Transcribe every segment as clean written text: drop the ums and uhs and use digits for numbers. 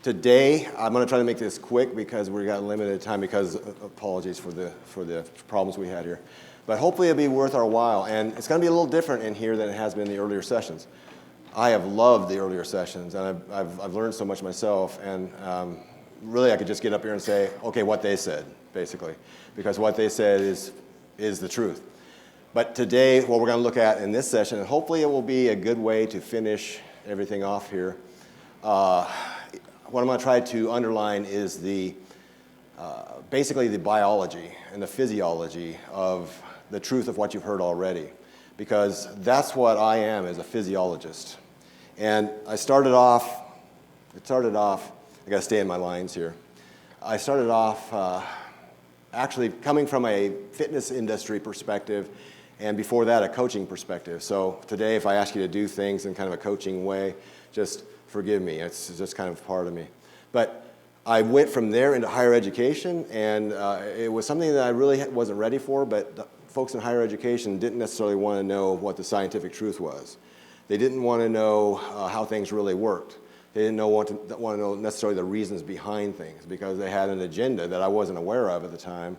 Today, I'm going to try to make this quick because we got limited time because apologies for the problems we had here. But hopefully it'll be worth our while. And it's going to be a little different in here than it has been in the earlier sessions. I have loved the earlier sessions, and I've learned so much myself. And really, I could just get up here and say, okay, what they said, basically. Because what they said is the truth. But today, what we're going to look at in this session, and hopefully it will be a good way to finish everything off here. What I'm going to try to underline is basically the biology and the physiology of the truth of what you've heard already. Because that's what I am as a physiologist. And I started off, I got to stay in my lines here. I started off actually coming from a fitness industry perspective, and before that, a coaching perspective. So today, if I ask you to do things in kind of a coaching way, just forgive me. It's just kind of part of me. But I went from there into higher education, and it was something that I really wasn't ready for, but the folks in higher education didn't necessarily want to know what the scientific truth was. They didn't want to know how things really worked. They didn't want to know necessarily the reasons behind things because they had an agenda that I wasn't aware of at the time,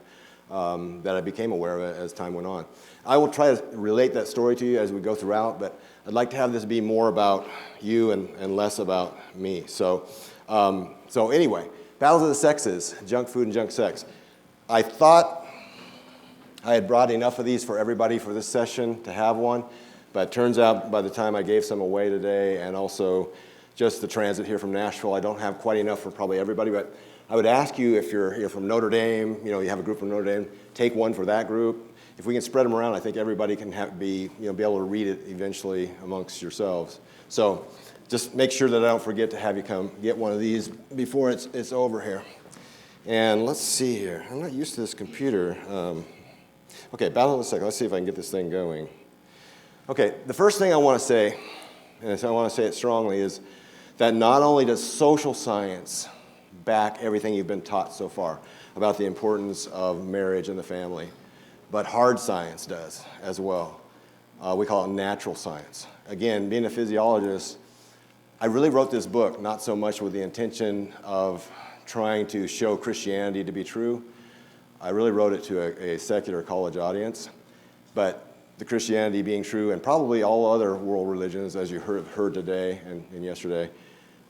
that I became aware of as time went on. I will try to relate that story to you as we go throughout, but I'd like to have this be more about you and less about me. So anyway, Battles of the Sexes, junk food and junk sex. I thought I had brought enough of these for everybody for this session to have one, but it turns out by the time I gave some away today and also just the transit here from Nashville, I don't have quite enough for probably everybody, but I would ask you if you're from Notre Dame, you have a group from Notre Dame, take one for that group. If we can spread them around, I think everybody can be able to read it eventually amongst yourselves. So just make sure that I don't forget to have you come get one of these before it's over here. And let's see here. I'm not used to this computer. Okay, Battle of the Sexes. Let's see if I can get this thing going. Okay, the first thing I want to say, and I want to say it strongly, is that not only does social science back everything you've been taught so far about the importance of marriage and the family, but hard science does as well. We call it natural science. Again, being a physiologist, I really wrote this book not so much with the intention of trying to show Christianity to be true. I really wrote it to a secular college audience, but the Christianity being true, and probably all other world religions, as you heard today and yesterday,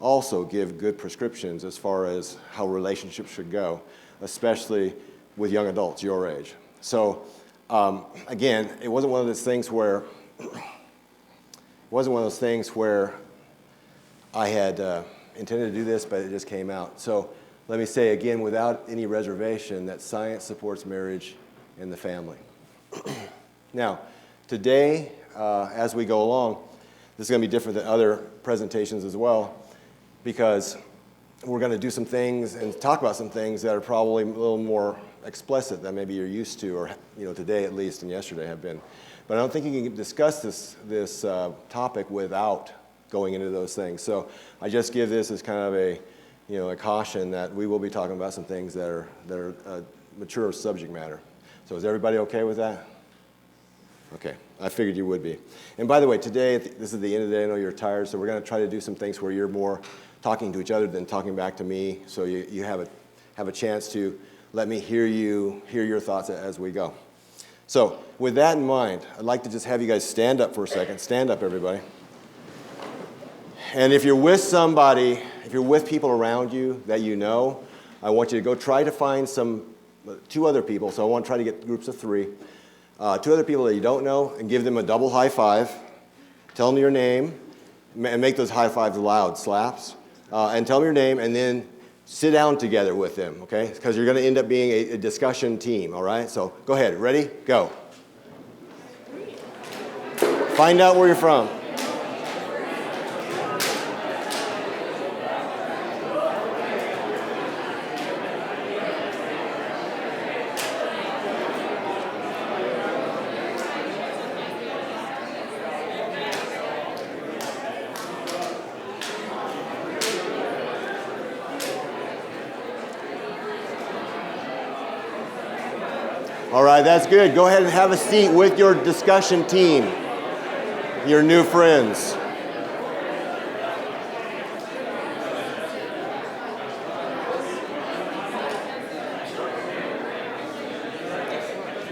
also give good prescriptions as far as how relationships should go, especially with young adults your age. So, again, it wasn't one of those things where I had intended to do this, but it just came out. So let me say again, without any reservation, that science supports marriage and the family. Now, today, as we go along, this is going to be different than other presentations as well, because we're going to do some things and talk about some things that are probably a little more explicit than maybe you're used to, or today at least and yesterday have been. But I don't think you can discuss this topic without going into those things. So I just give this as kind of a caution that we will be talking about some things that are mature subject matter. So is everybody okay with that? Okay, I figured you would be. And by the way, today, this is the end of the day. I know you're tired, so we're going to try to do some things where you're more talking to each other than talking back to me, so you have a chance to let me hear your thoughts as we go. So with that in mind, I'd like to just have you guys stand up for a second. Stand up, everybody. And if you're with somebody, if you're with people around you that you know, I want you to go try to find two other people. So I want to try to get groups of 3. 2 other people that you don't know, and give them a double high five. Tell them your name, and make those high fives loud, slaps. And tell them your name, and then sit down together with them, okay? Because you're going to end up being a discussion team, all right? So go ahead. Ready? Go. Find out where you're from. All right, that's good. Go ahead and have a seat with your discussion team, your new friends.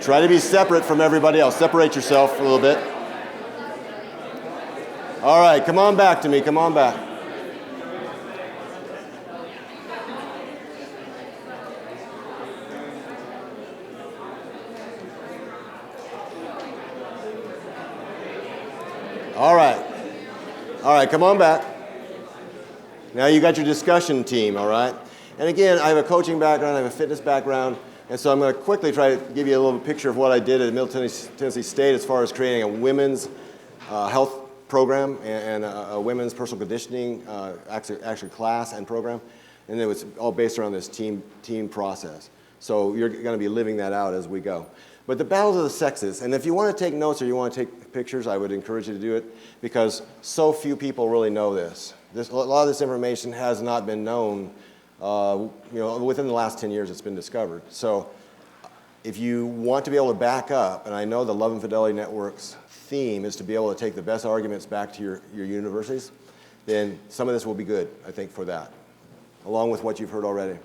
Try to be separate from everybody else. Separate yourself a little bit. All right, come on back to me. Come on back. All right. All right, come on back. Now you got your discussion team, all right? And again, I have a coaching background, I have a fitness background, and so I'm going to quickly try to give you a little picture of what I did at Middle Tennessee State as far as creating a women's health program and a women's personal conditioning actually class and program. And it was all based around this team process. So you're going to be living that out as we go. But the battles of the sexes, and if you want to take notes or you want to take pictures, I would encourage you to do it because so few people really know this. A lot of this information has not been known. Within the last 10 years, it's been discovered. So if you want to be able to back up, and I know the Love and Fidelity Network's theme is to be able to take the best arguments back to your universities, then some of this will be good, I think, for that, along with what you've heard already.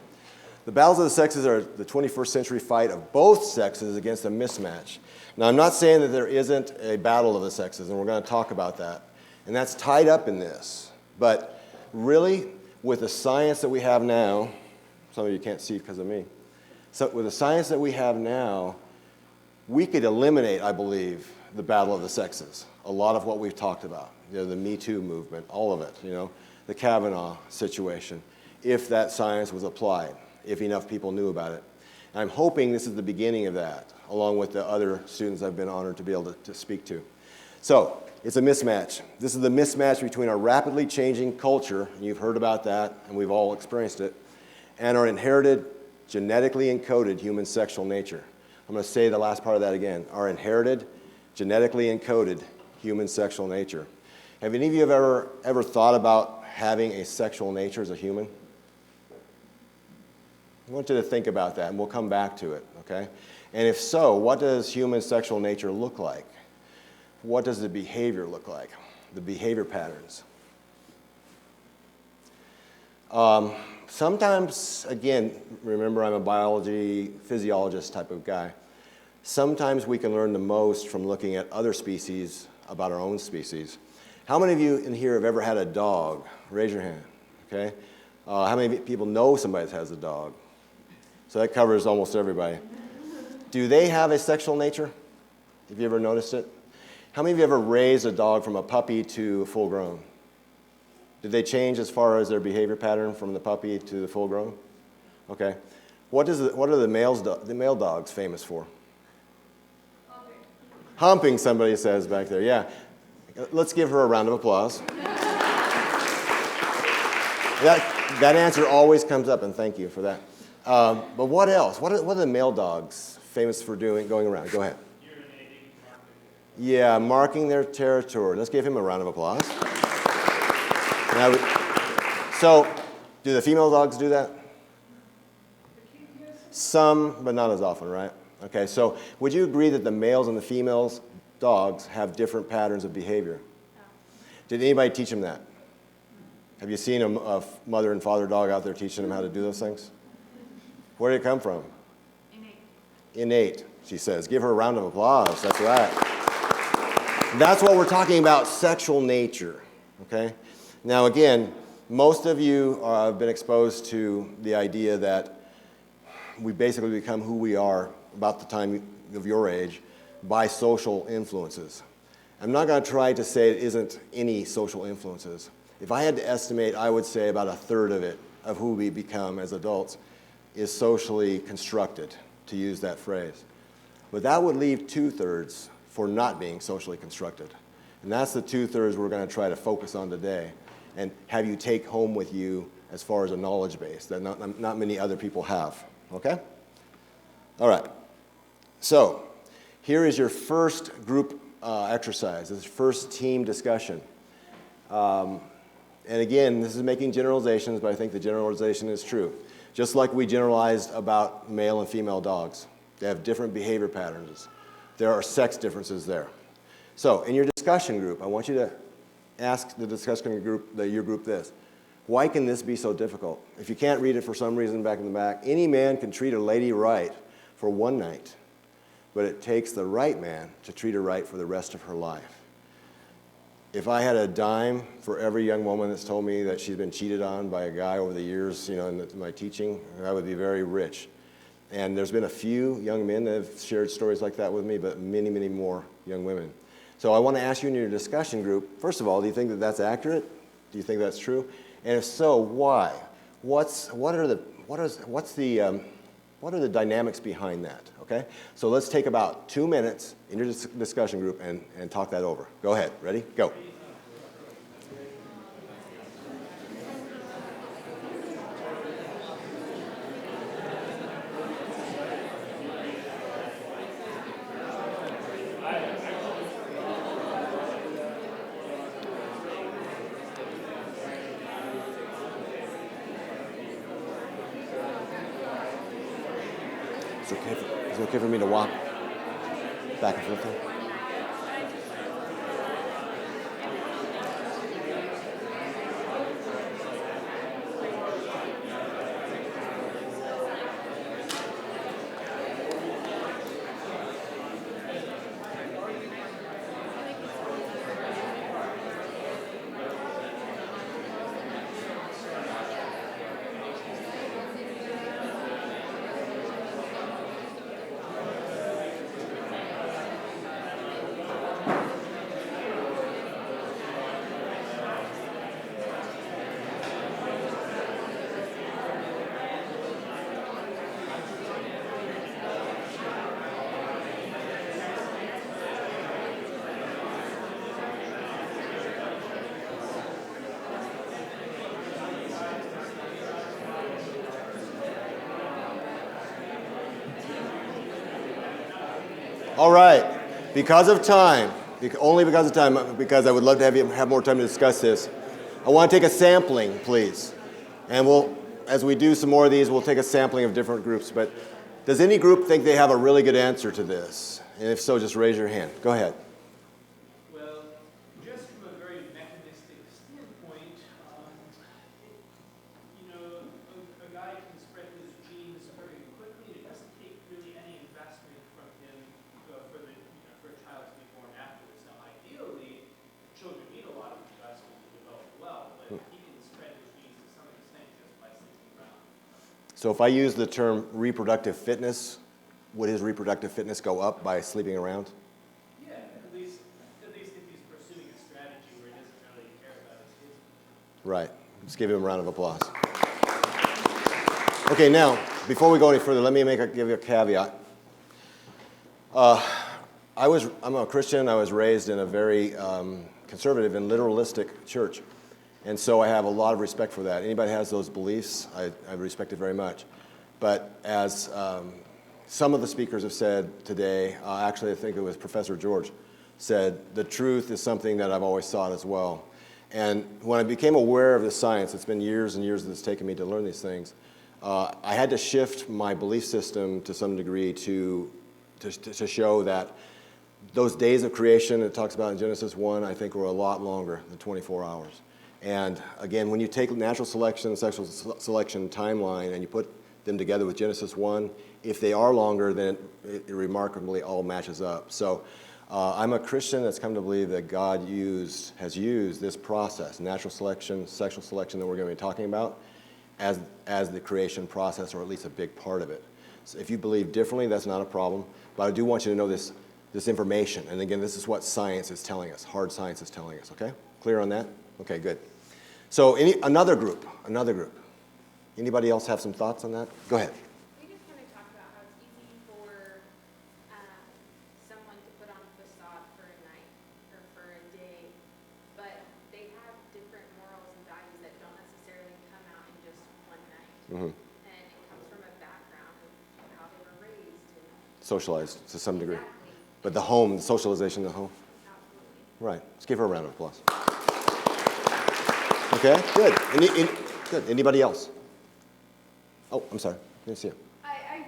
The battles of the sexes are the 21st century fight of both sexes against a mismatch. Now, I'm not saying that there isn't a battle of the sexes, and we're going to talk about that. And that's tied up in this. But really, with the science that we have now, some of you can't see because of me. So with the science that we have now, we could eliminate, I believe, the battle of the sexes. A lot of what we've talked about, the Me Too movement, all of it, the Kavanaugh situation, if that science was applied, if enough people knew about it. And I'm hoping this is the beginning of that, along with the other students I've been honored to be able to speak to. So, it's a mismatch. This is the mismatch between our rapidly changing culture, and you've heard about that, and we've all experienced it, and our inherited, genetically encoded human sexual nature. I'm going to say the last part of that again. Our inherited, genetically encoded human sexual nature. Have any of you ever thought about having a sexual nature as a human? I want you to think about that, and we'll come back to it, okay? And if so, what does human sexual nature look like? What does the behavior look like? The behavior patterns. Sometimes, again, remember I'm a biology, physiologist type of guy. Sometimes we can learn the most from looking at other species about our own species. How many of you in here have ever had a dog? Raise your hand, okay? How many people know somebody that has a dog? So that covers almost everybody. Do they have a sexual nature? Have you ever noticed it? How many of you ever raised a dog from a puppy to full grown? Did they change as far as their behavior pattern from the puppy to the full grown? Okay. What are the male dogs famous for? Humping. Humping, somebody says back there. Yeah. Let's give her a round of applause. That answer always comes up, and thank you for that. But what else? What are the male dogs famous for going around? Go ahead. Yeah, marking their territory. Let's give him a round of applause. Now, so, do the female dogs do that? Some, but not as often, right? Okay, so would you agree that the males and the females dogs have different patterns of behavior? Did anybody teach them that? Have you seen a mother and father dog out there teaching them how to do those things? Where did it come from? Innate, she says. Give her a round of applause. That's right. That's what we're talking about, sexual nature, okay? Now, again, most of you have been exposed to the idea that we basically become who we are about the time of your age by social influences. I'm not going to try to say it isn't any social influences. If I had to estimate, I would say about a third of it, of who we become as adults, is socially constructed, to use that phrase. But that would leave 2/3 for not being socially constructed. And that's the 2/3 we're going to try to focus on today and have you take home with you as far as a knowledge base that not many other people have, okay? All right. So here is your first group exercise, this first team discussion. And again, this is making generalizations, but I think the generalization is true. Just like we generalized about male and female dogs. They have different behavior patterns. There are sex differences there. So in your discussion group, I want you to ask the discussion group, your group this. Why can this be so difficult? If you can't read it for some reason back in the back, any man can treat a lady right for one night, but it takes the right man to treat her right for the rest of her life. If I had a dime for every young woman that's told me that she's been cheated on by a guy over the years, in my teaching, I would be very rich. And there's been a few young men that have shared stories like that with me, but many, many more young women. So I want to ask you in your discussion group, first of all, do you think that that's accurate? Do you think that's true? And if so, why? What are the dynamics behind that? Okay? So let's take about 2 minutes in your discussion group and talk that over. Go ahead. Ready? Go. Is it okay for me to walk back and forth? All right. Because of time, only because of time, because I would love to have more time to discuss this, I want to take a sampling, please. And as we do some more of these, we'll take a sampling of different groups. But does any group think they have a really good answer to this? And if so, just raise your hand. Go ahead. Well, just from a very mechanistic standpoint, a guy can spread his genes very quickly. It doesn't take really any investment from him for a child to be born afterwards. Now, ideally, children need a lot of investment to develop well, but he can spread his genes to some extent just by sleeping around. So if I use the term reproductive fitness, would his reproductive fitness go up by sleeping around? Yeah, at least if he's pursuing a strategy where he doesn't really care about his kids. Right. Let's give him a round of applause. Okay, now, before we go any further, let me give you a caveat. I'm a Christian. I was raised in a very conservative and literalistic church. And so I have a lot of respect for that. Anybody has those beliefs, I respect it very much. But as some of the speakers have said today, actually I think it was Professor George, said the truth is something that I've always sought as well. And when I became aware of the science, it's been years and years that it's taken me to learn these things, I had to shift my belief system to some degree to show that those days of creation it talks about in Genesis 1, I think were a lot longer than 24 hours. And again, when you take natural selection, sexual selection timeline, and you put them together with Genesis 1, if they are longer, then it remarkably all matches up. So I'm a Christian that's come to believe that God has used this process, natural selection, sexual selection that we're going to be talking about, as the creation process, or at least a big part of it. So if you believe differently, that's not a problem. But I do want you to know this information. And again, this is what science is telling us, hard science is telling us, okay? Clear on that? Okay, good. So another group. Anybody else have some thoughts on that? Go ahead. We just kind of talked about how it's easy for someone to put on a facade for a night or for a day, but they have different morals and values that don't necessarily come out in just one night. Mm-hmm. And it comes from a background of how they were raised. And Socialized to some degree. exactly. But the home, the socialization in the home. Absolutely. Right. Let's give her a round of applause. Okay, good. Good. Anybody else? Oh, I'm sorry. Didn't see you. I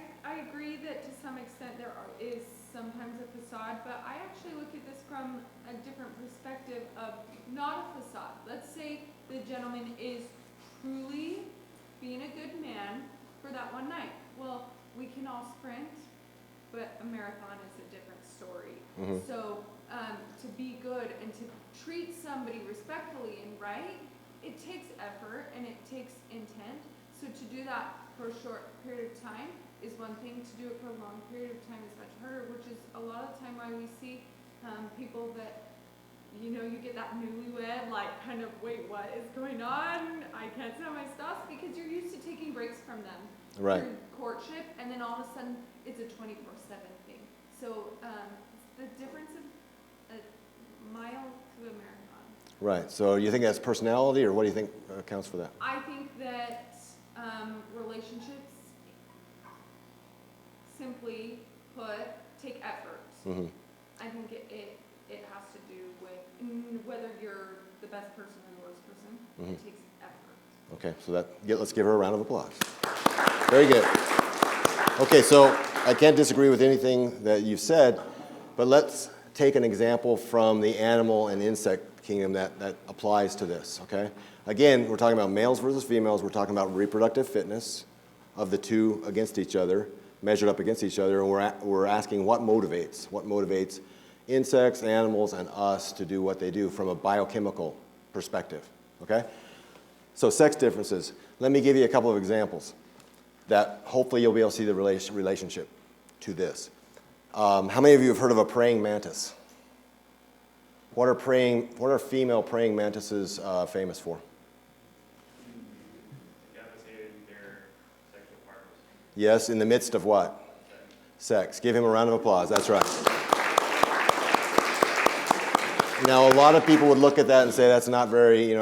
agree that to some extent is sometimes a facade, but I actually look at this from a different perspective of not a facade. Let's say the gentleman is truly being a good man for that one night. Well, we can all sprint, but a marathon is a different story. Mhm. So to be good and to treat somebody respectfully and right, it takes effort and it takes intent. So to do that for a short period of time is one thing. To do it for a long period of time is much harder, which is a lot of the time why we see people that, you know, you get that newlywed, like, kind of, wait, what is going on? I can't tell my spouse, because you're used to taking breaks from them Right. through courtship, and then all of a sudden it's a 24/7 thing. So the difference of a mile to a marathon. Right. So you think that's personality, or what do you think accounts for that? I think that relationships, simply put, take effort. Mm-hmm. I think it has to do with whether you're the best person or the worst person. Mm-hmm. It takes effort. Okay, so let's give her a round of applause. Very good. Okay, so I can't disagree with anything that you've said, but let's take an example from the animal and insect kingdom that applies to this, okay? Again, we're talking about males versus females. We're talking about reproductive fitness of the two against each other, measured up against each other, and we're asking what motivates insects, animals, and us to do what they do from a biochemical perspective, okay? So sex differences. Let me give you a couple of examples that hopefully you'll be able to see the relationship to this. How many of you have heard of a praying mantis? What are female praying mantises famous for? Decapitating their sexual partners. Yes, in the midst of what? Sex. Give him a round of applause. That's right. Now, a lot of people would look at that and say that's not very,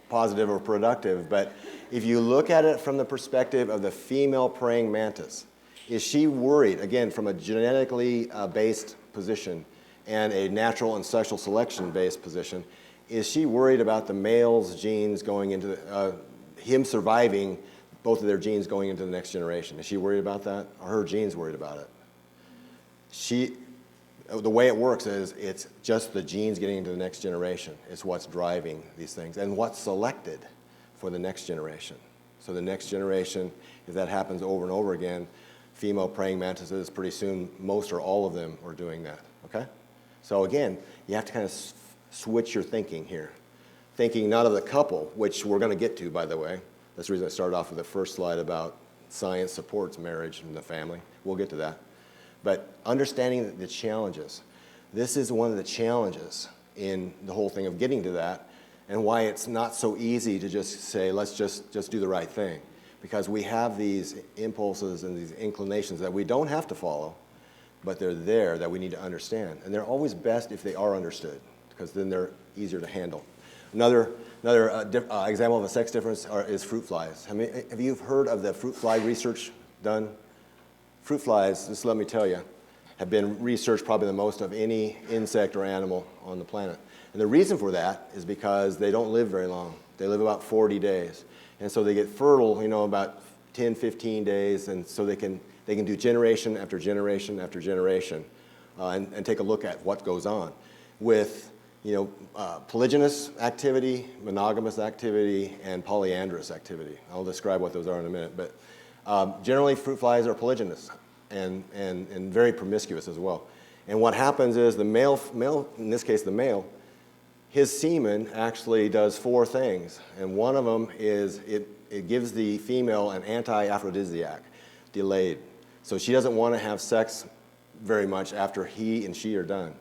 positive or productive, but if you look at it from the perspective of the female praying mantis, is she worried, again, from a genetically based position and a natural and sexual selection based position, is she worried about the male's genes going into him surviving both of their genes going into the next generation? Is she worried about that? Or her genes worried about it? The way it works is it's just the genes getting into the next generation. It's what's driving these things and what's selected for the next generation. So the next generation, if that happens over and over again, female praying mantises, pretty soon most or all of them are doing that, okay? So again, you have to kind of switch your thinking here. Thinking not of the couple, which we're going to get to, by the way. That's the reason I started off with the first slide about science supports marriage and the family. We'll get to that. But understanding the challenges. This is one of the challenges in the whole thing of getting to that, and why it's not so easy to just say, let's just do the right thing. Because we have these impulses and these inclinations that we don't have to follow, but they're there that we need to understand. And they're always best if they are understood, because then they're easier to handle. Another example of a sex difference is fruit flies. Have you heard of the fruit fly research done? Fruit flies, just let me tell you, have been researched probably the most of any insect or animal on the planet. And the reason for that is because they don't live very long. They live about 40 days. And so they get fertile, about 10, 15 days, and so they can do generation after generation after generation and take a look at what goes on with polygynous activity, monogamous activity, and polyandrous activity. I'll describe what those are in a minute. But generally, fruit flies are polygynous and very promiscuous as well. And what happens is the male, in this case the male, his semen actually does 4 things. And one of them is it gives the female an anti-aphrodisiac, delayed. So she doesn't want to have sex very much after he and she are done.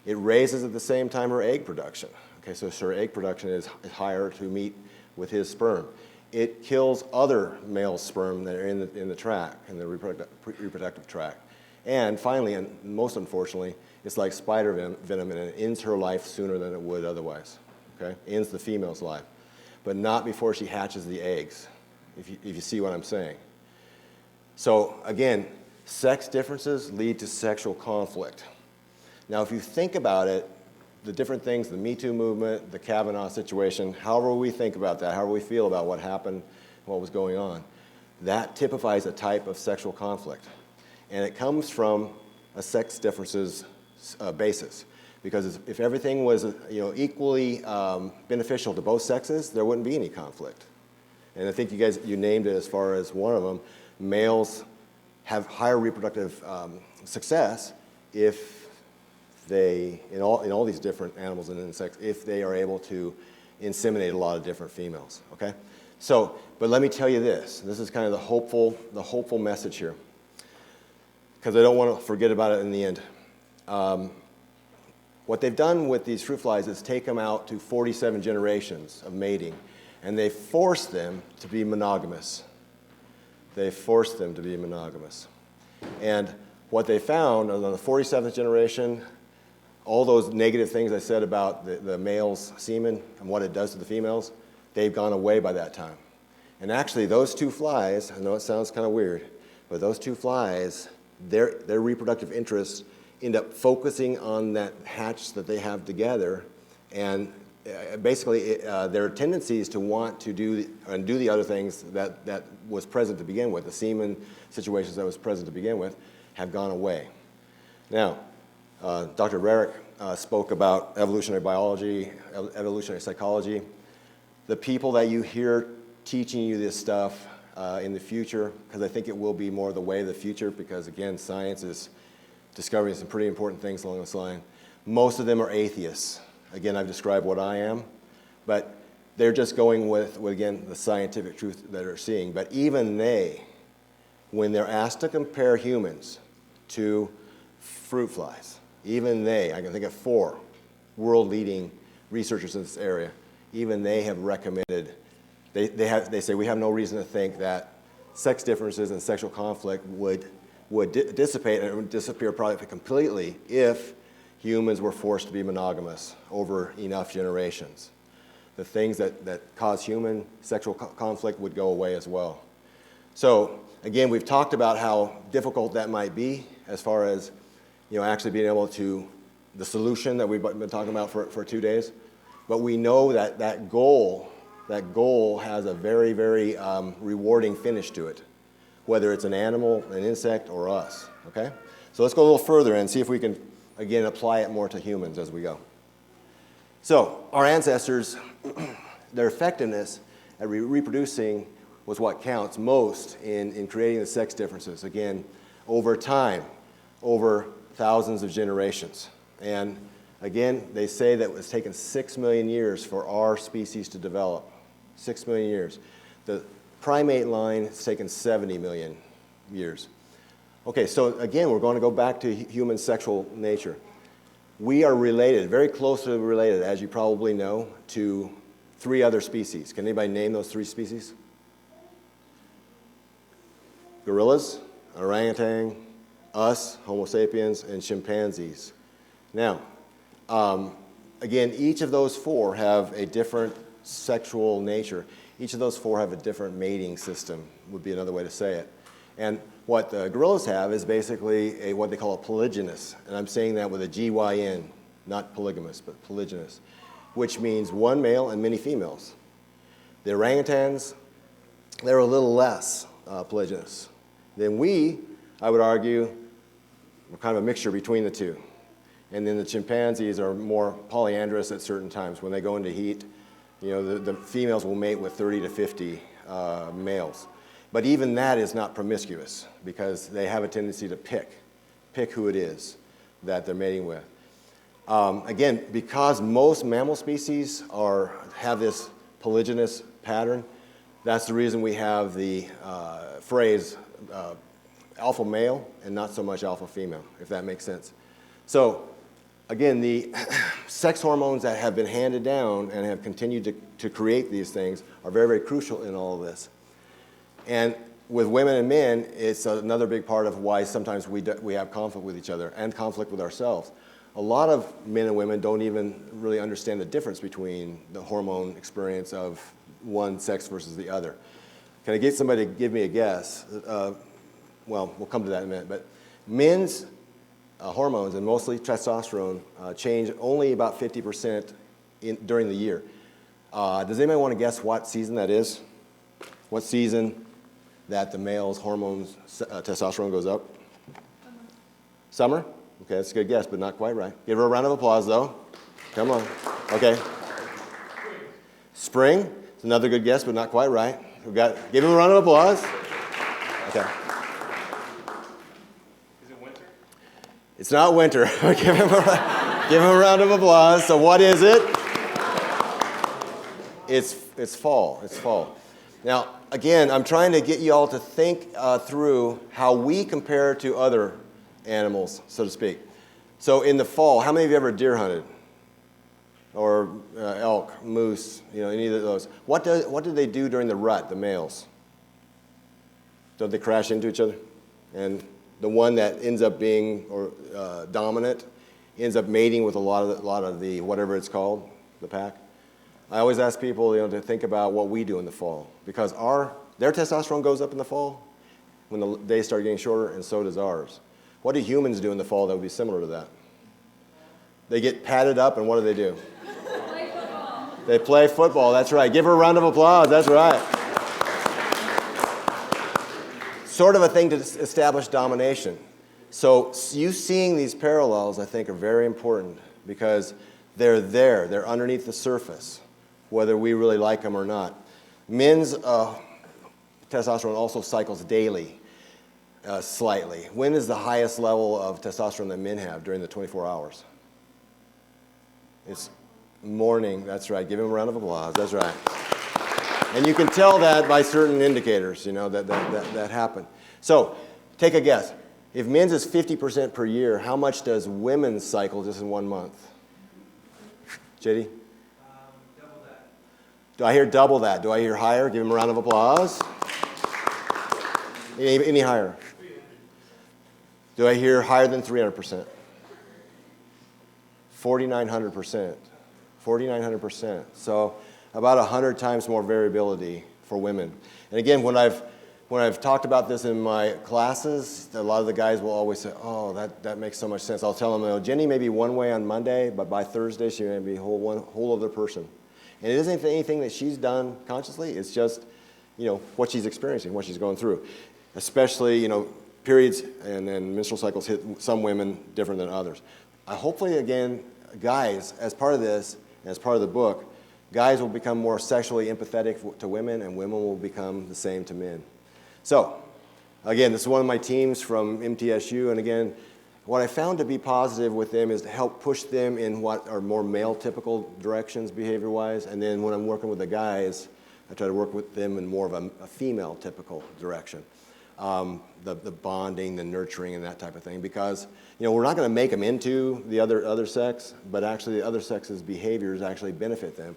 It raises at the same time her egg production. Okay, so her egg production is higher to meet with his sperm. It kills other male sperm that are in the tract, in the reproductive tract. And finally, and most unfortunately, it's like spider venom, and it ends her life sooner than it would otherwise. Okay, ends the female's life, but not before she hatches the eggs. If you see what I'm saying. So again, sex differences lead to sexual conflict. Now, if you think about it, the different things, the Me Too movement, the Kavanaugh situation, however we think about that, however we feel about what happened, what was going on, that typifies a type of sexual conflict. And it comes from a sex differences basis. Because if everything was equally beneficial to both sexes, there wouldn't be any conflict. And I think you named it as far as one of them. Males have higher reproductive success if they, in all these different animals and insects, if they are able to inseminate a lot of different females, okay? So, but let me tell you this. This is kind of the hopeful message here, because I don't want to forget about it in the end. What they've done with these fruit flies is take them out to 47 generations of mating, and they force them to be monogamous. They forced them to be monogamous. And what they found on the 47th generation, all those negative things I said about the male's semen and what it does to the females, they've gone away by that time. And actually, those two flies, I know it sounds kind of weird, but those two flies, their reproductive interests end up focusing on that hatch that they have together, and basically their tendencies to want to do the other things that was present to begin with, the semen situations that was present to begin with, have gone away. Now, Dr. Rarick spoke about evolutionary biology, evolutionary psychology. The people that you hear teaching you this stuff in the future, because I think it will be more the way of the future, because again, science is discovering some pretty important things along this line. Most of them are atheists. Again, I've described what I am, but they're just going with again, the scientific truth that they're seeing. But even they, when they're asked to compare humans to fruit flies, even they, I can think of 4 world-leading researchers in this area, even they have recommended, they say we have no reason to think that sex differences and sexual conflict would dissipate, and it would disappear probably completely if humans were forced to be monogamous over enough generations. The things that cause human sexual conflict would go away as well. So again, we've talked about how difficult that might be as far as actually being able to, the solution that we've been talking about for 2 days. But we know that goal has a very, very rewarding finish to it, whether it's an animal, an insect, or us, okay? So let's go a little further and see if we can, again, apply it more to humans as we go. So our ancestors, their effectiveness at reproducing was what counts most in creating the sex differences, again, over time, over thousands of generations. And again, they say that it's taken 6 million years for our species to develop, 6 million years. The primate line has taken 70 million years. Okay, so again, we're going to go back to human sexual nature. We are related, very closely related, as you probably know, to 3 other species. Can anybody name those 3 species? Gorillas, orangutan, us, Homo sapiens, and chimpanzees. Now, again, each of those 4 have a different sexual nature. Each of those 4 have a different mating system, would be another way to say it. And what the gorillas have is basically what they call a polygynous. And I'm saying that with a GYN, not polygamous, but polygynous, which means 1 male and many females. The orangutans, they're a little less polygynous. Then we, I would argue, we're kind of a mixture between the 2. And then the chimpanzees are more polyandrous at certain times. When they go into heat, the females will mate with 30 to 50 males. But even that is not promiscuous, because they have a tendency to pick who it is that they're mating with. Again, because most mammal species have this polygynous pattern, that's the reason we have the phrase alpha male and not so much alpha female, if that makes sense. So again, the sex hormones that have been handed down and have continued to create these things are very, very crucial in all of this. And with women and men, it's another big part of why sometimes we have conflict with each other and conflict with ourselves. A lot of men and women don't even really understand the difference between the hormone experience of one sex versus the other. Can I get somebody to give me a guess? Well, we'll come to that in a minute. But men's hormones, and mostly testosterone, change only about 50% during the year. Does anybody want to guess what season that is? What season that the male's hormones, testosterone goes up? Summer? Okay, that's a good guess, but not quite right. Give her a round of applause, though. Come on. Okay. Spring? It's another good guess, but not quite right. Give him a round of applause. Okay. Is it winter? It's not winter. give him a round of applause. So what is it? It's fall. It's fall. Now, again, I'm trying to get you all to think through how we compare to other animals, so to speak. So in the fall, how many of you ever deer hunted? Or elk, moose, any of those. What do they do during the rut, the males? Don't they crash into each other? And the one that ends up being dominant ends up mating with a lot of the whatever it's called, the pack. I always ask people, to think about what we do in the fall, because their testosterone goes up in the fall when the days start getting shorter, and so does ours. What do humans do in the fall that would be similar to that? They get padded up, and what do? Play football. They play football. That's right. Give her a round of applause. That's right. Sort of a thing to establish domination. So you seeing these parallels, I think, are very important because they're there. They're underneath the surface, whether we really like them or not. Men's testosterone also cycles daily, slightly. When is the highest level of testosterone that men have during the 24 hours? It's morning. That's right. Give him a round of applause. That's right. And you can tell that by certain indicators, that happen. So take a guess. If men's is 50% per year, how much does women's cycle just in 1 month? JD? Double that. Do I hear double that? Do I hear higher? Give him a round of applause. Any higher? 300%. Do I hear higher than 300%? 4,900%. 4,900%. So about 100 times more variability for women. And again, when I've talked about this in my classes, a lot of the guys will always say, oh, that makes so much sense. I'll tell them, Jenny may be one way on Monday, but by Thursday she may be a whole other person. And it isn't anything that she's done consciously. It's just, what she's experiencing, what she's going through. Especially, periods and menstrual cycles hit some women different than others. Hopefully, again, guys, as part of this, as part of the book, guys will become more sexually empathetic to women, and women will become the same to men. So, again, this is one of my teams from MTSU, and again, what I found to be positive with them is to help push them in what are more male-typical directions behavior-wise, and then when I'm working with the guys, I try to work with them in more of a female-typical direction. The bonding, the nurturing, and that type of thing, because we're not going to make them into the other sex, but actually the other sex's behaviors actually benefit them.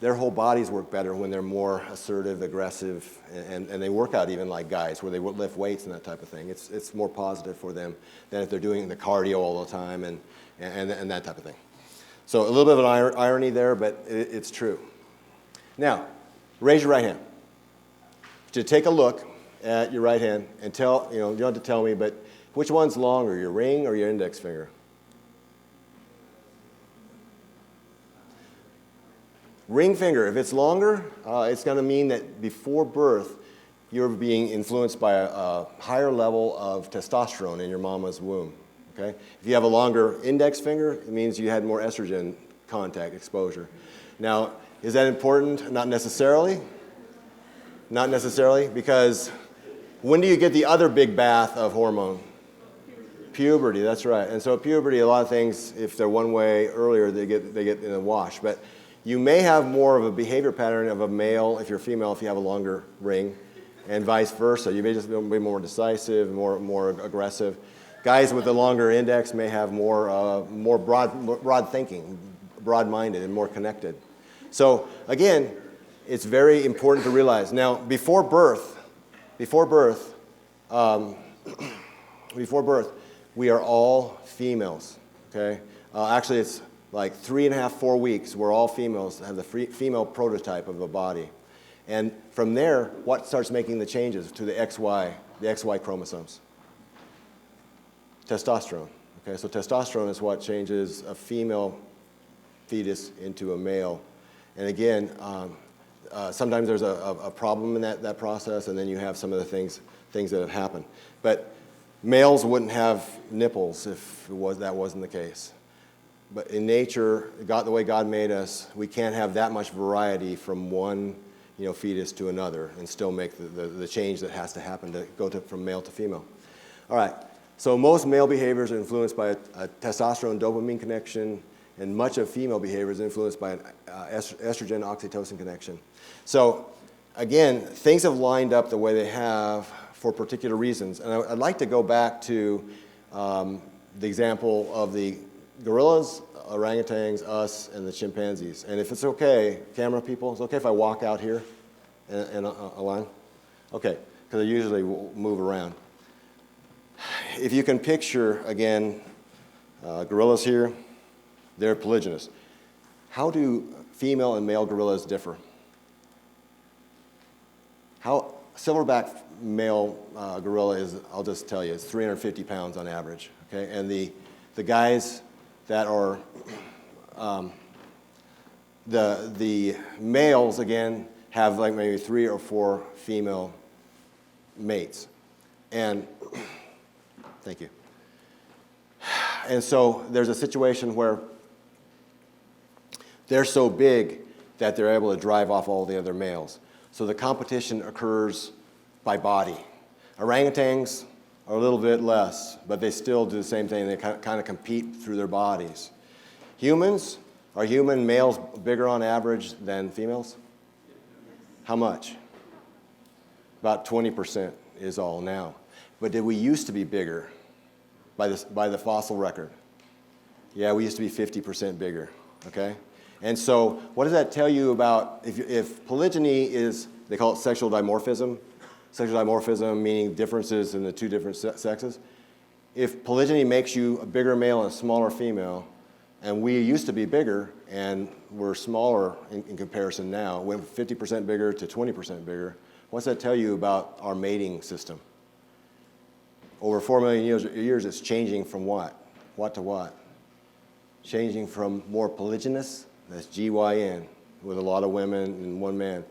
Their whole bodies work better when they're more assertive, aggressive, and they work out even like guys, where they lift weights and that type of thing. It's more positive for them than if they're doing the cardio all the time and that type of thing. So a little bit of an irony there, but it's true. Now, raise your right hand. To take a look at your right hand and tell, you don't have to tell me, but which one's longer, your ring or your index finger? Ring finger, if it's longer, it's going to mean that before birth, you're being influenced by a higher level of testosterone in your mama's womb. Okay? If you have a longer index finger, it means you had more estrogen contact exposure. Now, is that important? Not necessarily. Not necessarily, because when do you get the other big bath of hormone? Puberty, that's right. And so puberty, a lot of things, if they're one way earlier, they get in a wash. But you may have more of a behavior pattern of a male if you're female, if you have a longer ring, and vice versa. You may just be more decisive, more aggressive. Guys with a longer index may have more broad thinking, broad-minded, and more connected. So again, it's very important to realize. Now, before birth, we are all females. Okay, actually, it's like 3.5, 4 weeks. We're all females. Have the female prototype of a body, and from there, what starts making the changes to the XY chromosomes? Testosterone. Okay, so testosterone is what changes a female fetus into a male, and again. Sometimes there's a problem in that process, and then you have some of the things that have happened. But males wouldn't have nipples if that wasn't the case. But in nature, the way God made us, we can't have that much variety from one fetus to another and still make the change that has to happen to go from male to female. All right, So most male behaviors are influenced by a testosterone-dopamine connection, and much of female behavior is influenced by an estrogen-oxytocin connection. So again, things have lined up the way they have for particular reasons. And I'd like to go back to the example of the gorillas, orangutans, us, and the chimpanzees. And if it's okay, camera people, it's okay if I walk out here in a line? Okay, because I usually move around. If you can picture, again, gorillas here, they're polygynous. How do female and male gorillas differ? How silverback male gorilla is, I'll just tell you, it's 350 pounds on average, okay? And the guys that are, the males, again, have like maybe 3 or 4 female mates. And, thank you. And so there's a situation where they're so big that they're able to drive off all the other males. So the competition occurs by body. Orangutans are a little bit less, but they still do the same thing. They kind of compete through their bodies. Humans, are human males bigger on average than females? How much? About 20% is all now. But did we used to be bigger by the fossil record? Yeah, we used to be 50% bigger, okay? And so what does that tell you about, if polygyny is, they call it sexual dimorphism meaning differences in the two different sexes. If polygyny makes you a bigger male and a smaller female, and we used to be bigger and we're smaller in comparison now, went from 50% bigger to 20% bigger, what's that tell you about our mating system? Over 4 million years, it's changing from what? What to what? Changing from more polygynous, that's GYN, with a lot of women and one man,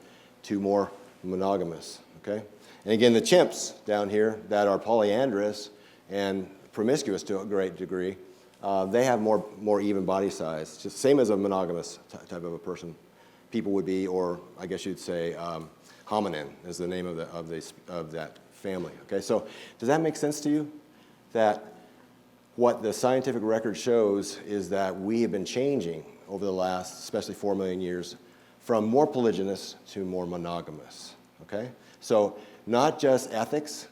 to more monogamous, okay? And again, the chimps down here that are polyandrous and promiscuous to a great degree, they have more even body size, just same as a monogamous type of a person people would be, or I guess you'd say hominin is the name of that family, okay? So does that make sense to you? That what the scientific record shows is that we have been changing over the last, especially 4 million years, from more polygynous to more monogamous, okay? So not just ethics,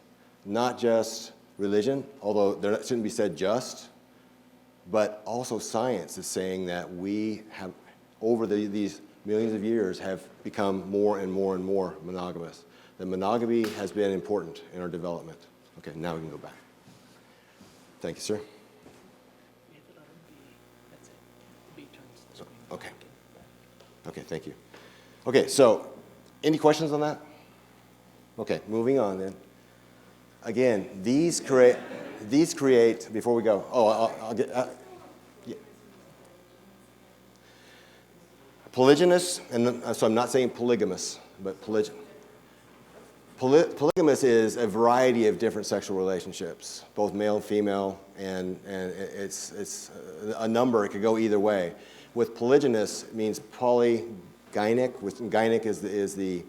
not just religion, although there shouldn't be said just, but also science is saying that we have, over these millions of years, have become more and more and more monogamous. The monogamy has been important in our development. Okay, now we can go back. Thank you, sir. Okay. Okay, thank you. Okay, so any questions on that? Okay, moving on then. Again, these create, before we go, I'll get, yeah. Polygynous, and so I'm not saying polygamous, but polygamous is a variety of different sexual relationships, both male and female, and it's a number, it could go either way. With polygynous, it means polygynic, which gynic is the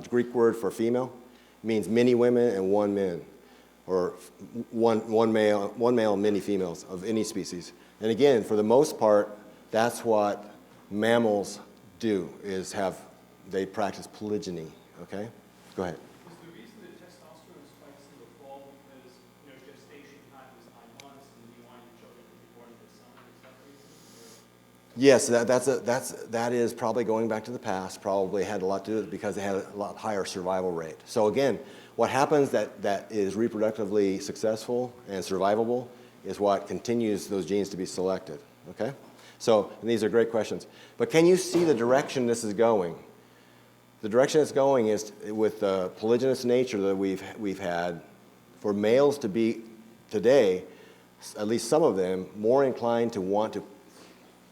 Greek word for female. It means many women and one man, or one male and many females of any species. And again, for the most part, that's what mammals do, they practice polygyny, okay? Go ahead. Is the reason that testosterone spikes in the fall because, gestation time is 9 months and you want your children to be born in the summer? Is that the reason? Yes, that is probably going back to the past, probably had a lot to do with it because they had a lot higher survival rate. So again, what happens that is reproductively successful and survivable is what continues those genes to be selected, okay? So, and these are great questions. But can you see the direction this is going? The direction it's going is with the polygynous nature that we've had, for males to be today, at least some of them, more inclined to want to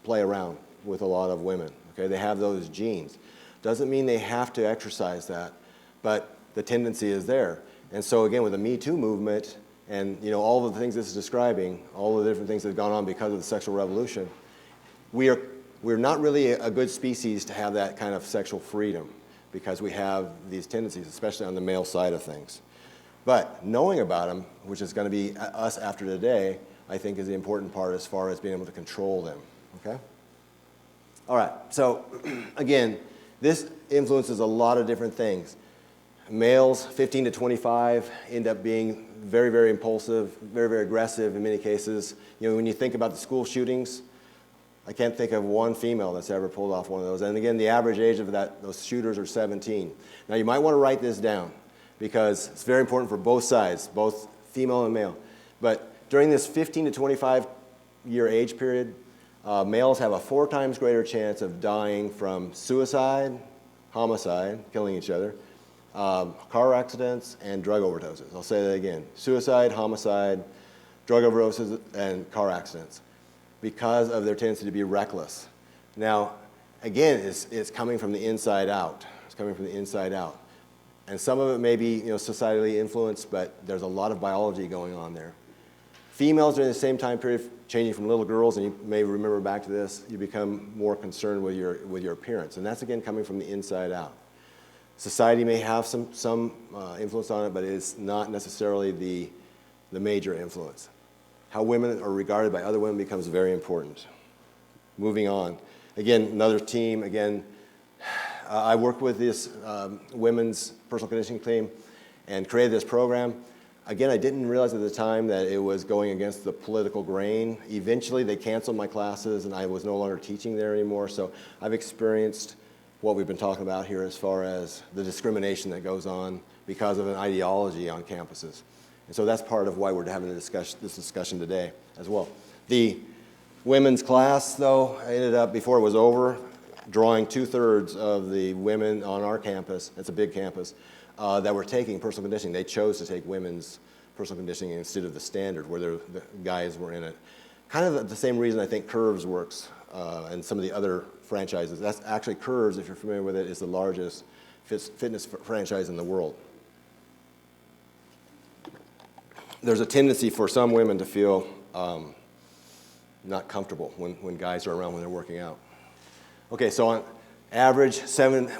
play around with a lot of women. Okay, they have those genes. Doesn't mean they have to exercise that, but the tendency is there. And so again, with the Me Too movement and all of the things this is describing, all the different things that have gone on because of the sexual revolution, we're not really a good species to have that kind of sexual freedom because we have these tendencies, especially on the male side of things. But knowing about them, which is going to be us after today, I think is the important part as far as being able to control them, okay? All right, so again, this influences a lot of different things. Males, 15 to 25, end up being very, very impulsive, very, very aggressive in many cases. You know, when you think about the school shootings, I can't think of one female that's ever pulled off one of those. And again, the average age of those shooters are 17. Now, you might want to write this down because it's very important for both sides, both female and male. But during this 15 to 25 year age period, males have a 4 times greater chance of dying from suicide, homicide, killing each other, car accidents, and drug overdoses. I'll say that again. Suicide, homicide, drug overdoses, and car accidents because of their tendency to be reckless. Now, again, it's coming from the inside out. It's coming from the inside out. And some of it may be, societally influenced, but there's a lot of biology going on there. Females during the same time period, changing from little girls, and you may remember back to this, you become more concerned with your appearance. And that's, again, coming from the inside out. Society may have some influence on it, but it's not necessarily the major influence. How women are regarded by other women becomes very important. Moving on. Again, another team. Again, I worked with this women's personal conditioning team and created this program. Again, I didn't realize at the time that it was going against the political grain. Eventually, they canceled my classes, and I was no longer teaching there anymore. So I've experienced what we've been talking about here as far as the discrimination that goes on because of an ideology on campuses. And so that's part of why we're having this discussion today as well. The women's class, though, ended up, before it was over, drawing 2/3 of the women on our campus, it's a big campus, that were taking personal conditioning. They chose to take women's personal conditioning instead of the standard where the guys were in it. Kind of the same reason I think Curves works and some of the other franchises. That's actually Curves, if you're familiar with it, is the largest fitness franchise in the world. There's a tendency for some women to feel not comfortable when guys are around when they're working out. Okay, so on average,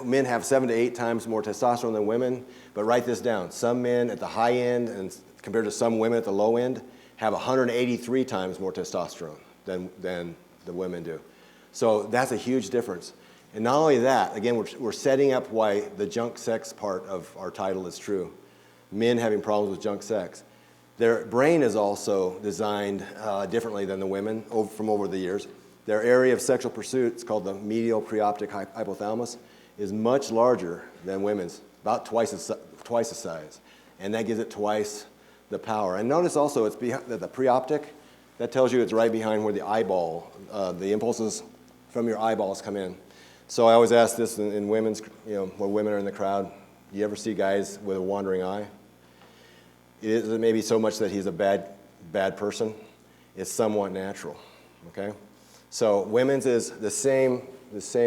men have 7 to 8 times more testosterone than women, but write this down. Some men at the high end, and compared to some women at the low end, have 183 times more testosterone than the women do. So that's a huge difference. And not only that, again, we're setting up why the junk sex part of our title is true. Men having problems with junk sex. Their brain is also designed differently than the women from over the years. Their area of sexual pursuit, it's called the medial preoptic hypothalamus, is much larger than women's, about twice the size. And that gives it twice the power. And notice also it's the preoptic, that tells you it's right behind where the eyeball, the impulses from your eyeballs come in. So I always ask this in women's, when women are in the crowd, do you ever see guys with a wandering eye? It isn't maybe so much that he's a bad person. It's somewhat natural, okay? So women's is the same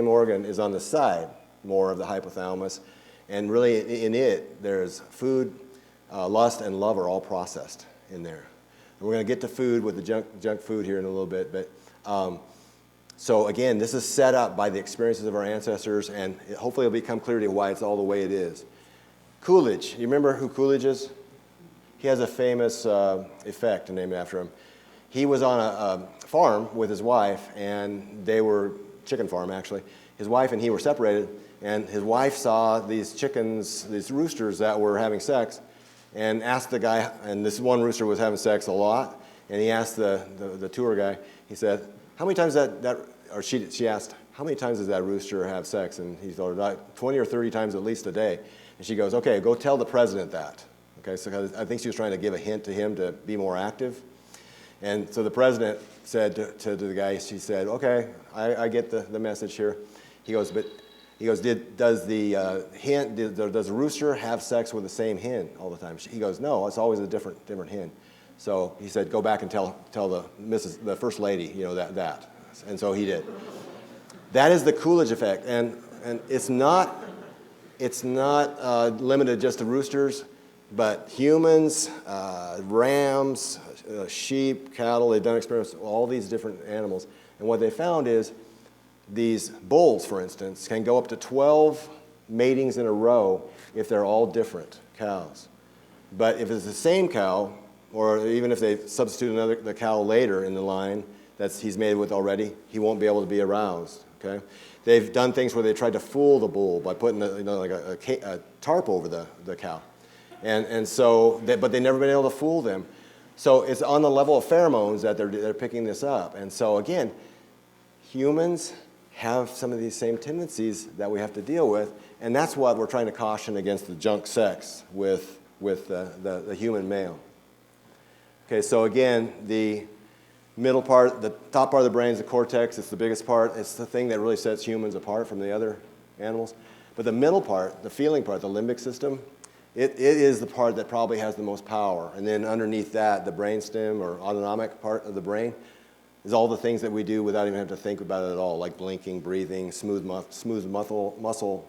organ is on the side, more of the hypothalamus. And really in it, there's food, lust, and love are all processed in there. And we're going to get to food with the junk food here in a little bit. But so again, this is set up by the experiences of our ancestors, and hopefully it'll become clear to you why it's all the way it is. Coolidge. You remember who Coolidge is? He has a famous effect named after him. He was on a farm with his wife, and they were, chicken farm actually. His wife and he were separated, and his wife saw these chickens, these roosters that were having sex, and asked the guy, and this one rooster was having sex a lot, and he asked the tour guy, he said, how many times she asked, how many times does that rooster have sex? And he told her, 20 or 30 times at least a day. And she goes, okay, go tell the president that. Okay, so I think she was trying to give a hint to him to be more active. And so the president said to the guy, she said, okay, I get the message here. He goes, does the rooster have sex with the same hen all the time? He goes, no, it's always a different hen. So he said, go back and tell the first lady, that. And so he did. That is the Coolidge effect, and it's not limited just to roosters. But humans, rams, sheep, cattle, they've done experiments with all these different animals. And what they found is these bulls, for instance, can go up to 12 matings in a row if they're all different cows. But if it's the same cow, or even if they substitute the cow later in the line he's mated with already, he won't be able to be aroused. Okay? They've done things where they tried to fool the bull by putting like a tarp over the cow. But they've never been able to fool them. So it's on the level of pheromones that they're picking this up. And so again, humans have some of these same tendencies that we have to deal with, and that's what we're trying to caution against the junk sex with the human male. Okay, so again, the middle part, the top part of the brain is the cortex. It's the biggest part. It's the thing that really sets humans apart from the other animals. But the middle part, the feeling part, the limbic system, it is the part that probably has the most power. And then underneath that, the brainstem or autonomic part of the brain is all the things that we do without even having to think about it at all, like blinking, breathing, smooth muscle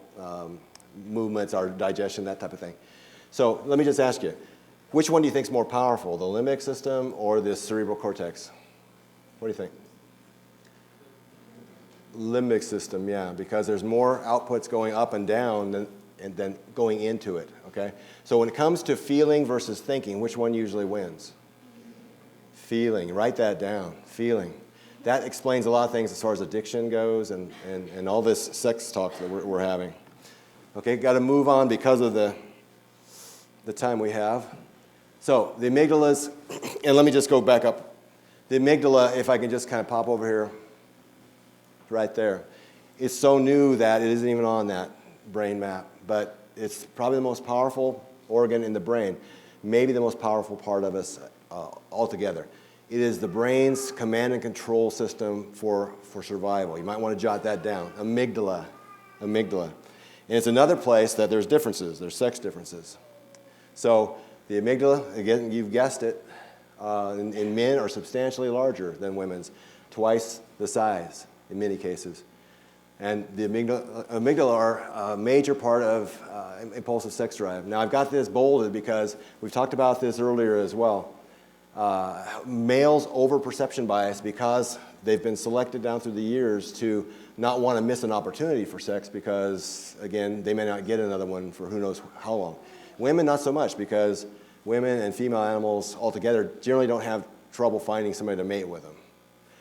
movements, our digestion, that type of thing. So let me just ask you, which one do you think is more powerful, the limbic system or the cerebral cortex? What do you think? Limbic system, yeah, because there's more outputs going up and down than going into it, okay? So when it comes to feeling versus thinking, which one usually wins? Feeling, write that down, feeling. That explains a lot of things as far as addiction goes and all this sex talk that we're having. Okay, got to move on because of the time we have. So the amygdalas, and let me just go back up. The amygdala, if I can just kind of pop over here, right there. It's so new that it isn't even on that brain map, but it's probably the most powerful organ in the brain, maybe the most powerful part of us altogether. It is the brain's command and control system for survival. You might want to jot that down. Amygdala. And it's another place that there's differences. There's sex differences. So the amygdala, again, you've guessed it, in men are substantially larger than women's, twice the size in many cases. And the amygdala are a major part of impulsive sex drive. Now, I've got this bolded because we've talked about this earlier as well. Males' over-perception bias, because they've been selected down through the years to not want to miss an opportunity for sex because, again, they may not get another one for who knows how long. Women, not so much, because women and female animals altogether generally don't have trouble finding somebody to mate with them.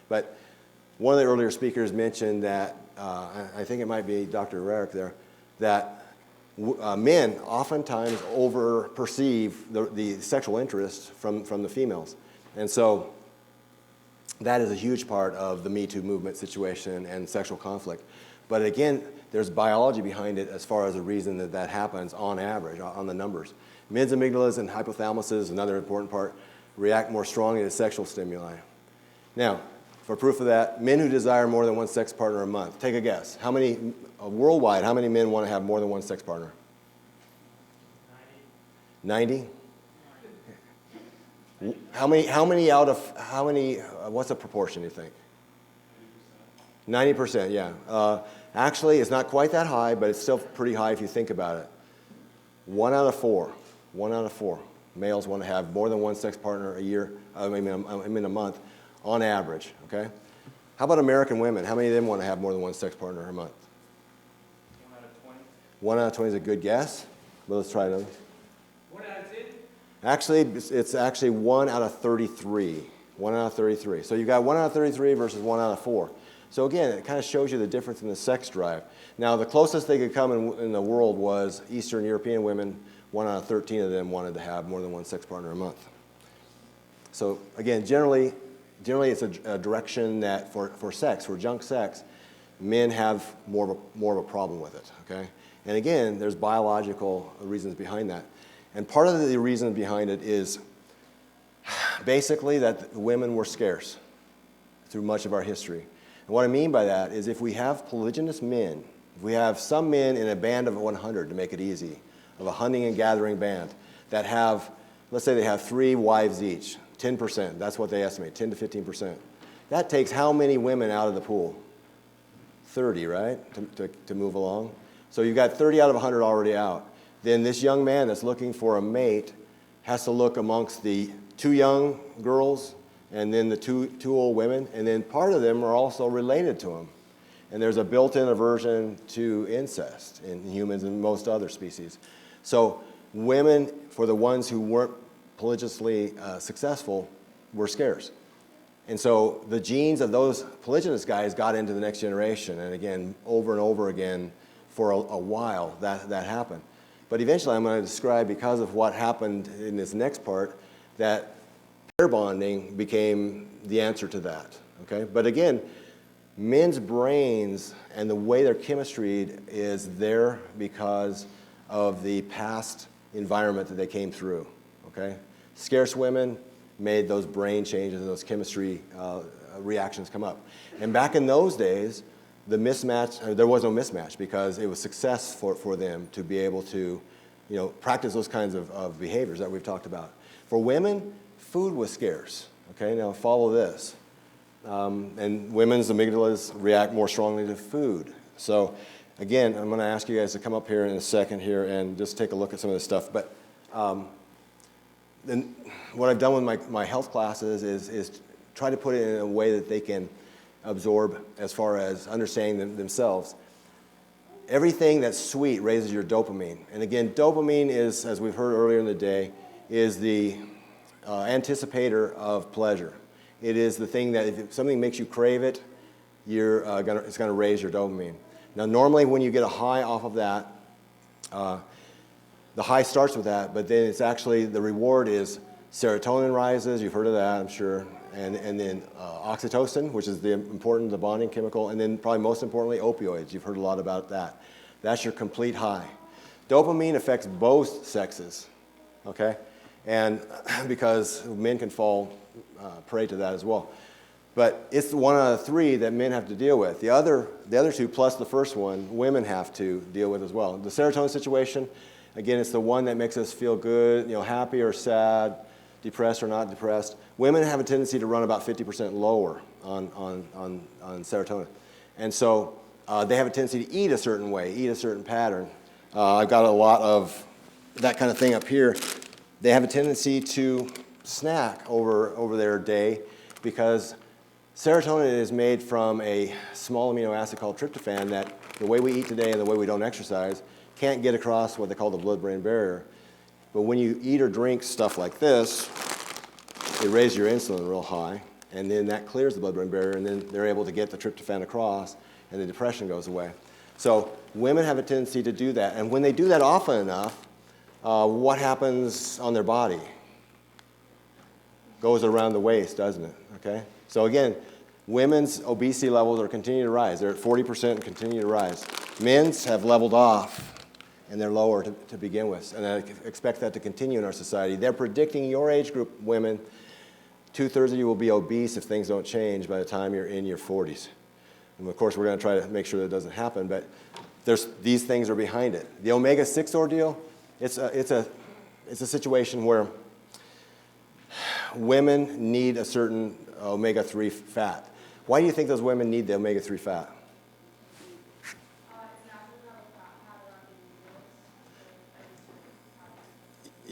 But one of the earlier speakers mentioned that, I think it might be Dr. Rarick there, that men oftentimes over-perceive the sexual interest from the females. And so that is a huge part of the Me Too movement situation and sexual conflict. But again, there's biology behind it as far as the reason that happens on average, on the numbers. Men's amygdalas and hypothalamuses, another important part, react more strongly to sexual stimuli. Now, for proof of that, men who desire more than one sex partner a month, take a guess. How many, worldwide, how many men want to have more than one sex partner? 90? What's the proportion, you think? 90%, yeah. Actually, it's not quite that high, but it's still pretty high if you think about it. 1 out of 4 males want to have more than one sex partner a month on average, okay? How about American women? How many of them want to have more than one sex partner a month? 1 out of 20. 1 out of 20 is a good guess, but let's try another. 1 out of 10? Actually, it's actually 1 out of 33. 1 out of 33. So you've got 1 out of 33 versus 1 out of 4. So again, it kind of shows you the difference in the sex drive. Now, the closest they could come in the world was Eastern European women. 1 out of 13 of them wanted to have more than one sex partner a month. So again, generally it's a direction that for sex, for junk sex, men have more of a problem with it, okay? And again, there's biological reasons behind that. And part of the reason behind it is basically that women were scarce through much of our history. And what I mean by that is if we have polygynous men, if we have some men in a band of 100, to make it easy, of a hunting and gathering band that have, let's say they have 3 wives each, 10%, that's what they estimate, 10 to 15%. That takes how many women out of the pool? 30, right, to move along? So you've got 30 out of 100 already out. Then this young man that's looking for a mate has to look amongst the 2 young girls and then the two old women, and then part of them are also related to him. And there's a built-in aversion to incest in humans and most other species. So women, for the ones who weren't polyginously successful, were scarce. And so the genes of those polygynous guys got into the next generation. And again, over and over again, for a while, that happened. But eventually I'm going to describe, because of what happened in this next part, that pair bonding became the answer to that. Okay? But again, men's brains and the way they're chemistry is there because of the past environment that they came through. Okay? Scarce women made those brain changes and those chemistry reactions come up. And back in those days, the mismatch, there was no mismatch because it was success for them to be able to, practice those kinds of behaviors that we've talked about. For women, food was scarce. Okay, now follow this. And women's amygdalas react more strongly to food. So again, I'm going to ask you guys to come up here in a second here and just take a look at some of this stuff. But then what I've done with my health classes is try to put it in a way that they can absorb as far as understanding themselves. Everything that's sweet raises your dopamine. And again, dopamine is, as we've heard earlier in the day, is the anticipator of pleasure. It is the thing that if something makes you crave it, it's going to raise your dopamine. Now, normally when you get a high off of that, the high starts with that, but then it's actually, the reward is serotonin rises, you've heard of that, I'm sure, and then oxytocin, which is the bonding chemical, and then probably most importantly, opioids. You've heard a lot about that. That's your complete high. Dopamine affects both sexes, okay? And because men can fall prey to that as well. But it's one out of three that men have to deal with. The other two, plus the first one, women have to deal with as well. The serotonin situation, again, it's the one that makes us feel good, happy or sad, depressed or not depressed. Women have a tendency to run about 50% lower on serotonin. And so they have a tendency to eat a certain way, eat a certain pattern. I've got a lot of that kind of thing up here. They have a tendency to snack over their day because serotonin is made from a small amino acid called tryptophan that the way we eat today and the way we don't exercise can't get across what they call the blood-brain barrier. But when you eat or drink stuff like this, it raises your insulin real high, and then that clears the blood-brain barrier, and then they're able to get the tryptophan across, and the depression goes away. So women have a tendency to do that, and when they do that often enough, what happens on their body? Goes around the waist, doesn't it? Okay? So again, women's obesity levels are continuing to rise. They're at 40% and continue to rise. Men's have leveled off, and they're lower to begin with. And I expect that to continue in our society. They're predicting your age group, women, 2/3 of you will be obese if things don't change by the time you're in your 40s. And of course, we're going to try to make sure that doesn't happen, but these things are behind it. The omega-6 ordeal, it's a situation where women need a certain omega-3 fat. Why do you think those women need the omega-3 fat?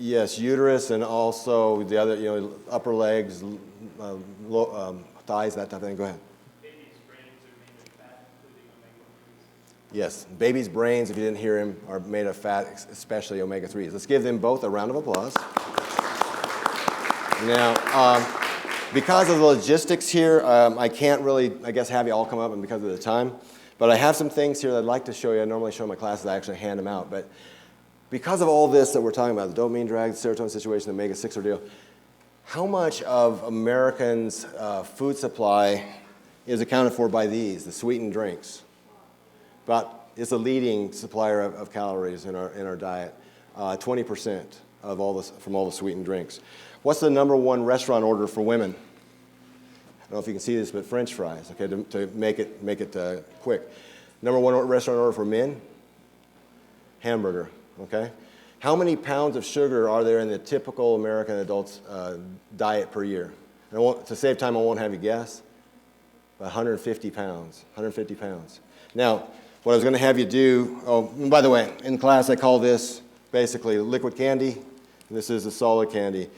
Yes, uterus and also the other, upper legs, thighs, that type of thing. Go ahead. Babies' brains are made of fat, including omega-3s. Yes, babies' brains, if you didn't hear him, are made of fat, especially omega-3s. Let's give them both a round of applause. Now, because of the logistics here, I can't really, have you all come up and because of the time. But I have some things here that I'd like to show you. I normally show in my classes, I actually hand them out. But because of all this that we're talking about, the dopamine drag, the serotonin situation, the omega-6 ordeal, how much of Americans' food supply is accounted for by these, the sweetened drinks? It's a leading supplier of calories in our diet, 20% of from all the sweetened drinks. What's the number one restaurant order for women? I don't know if you can see this, but French fries, okay, to make it quick. Number one restaurant order for men? Hamburger, okay? How many pounds of sugar are there in the typical American adult's diet per year? And to save time, I won't have you guess. 150 pounds, 150 pounds. Now, what I was going to have you do, and by the way, in class I call this basically liquid candy. This is a solid candy.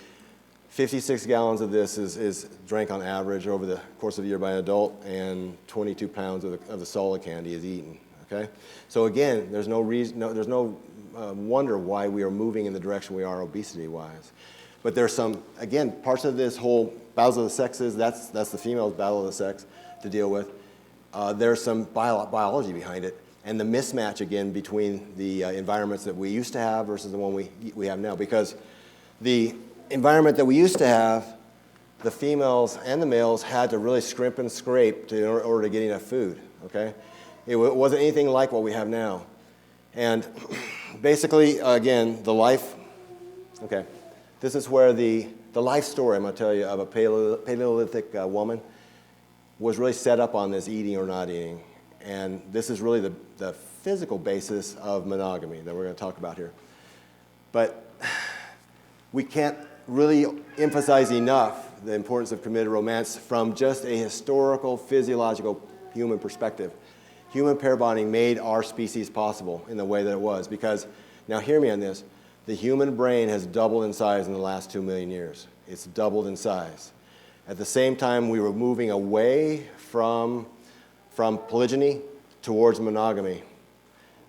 56 gallons of this is drank on average over the course of a year by an adult, and 22 pounds of the solid candy is eaten. Okay, so again, there's no wonder why we are moving in the direction we are obesity-wise. But there's some, again, parts of this whole battles of the sexes, that's the female's battle of the sex to deal with. There's some biology behind it, and the mismatch, again, between the environments that we used to have versus the one we have now. Because the environment that we used to have, the females and the males had to really scrimp and scrape in order to get enough food, okay? It wasn't anything like what we have now. And basically, again, the life, okay, this is where the life story, I'm going to tell you, of a Paleolithic woman was really set up on this eating or not eating. And this is really the physical basis of monogamy that we're going to talk about here. But we can't really emphasize enough the importance of committed romance from just a historical, physiological, human perspective. Human pair bonding made our species possible in the way that it was. Because, now hear me on this, the human brain has doubled in size in the last 2 million years. It's doubled in size. At the same time, we were moving away from polygyny towards monogamy.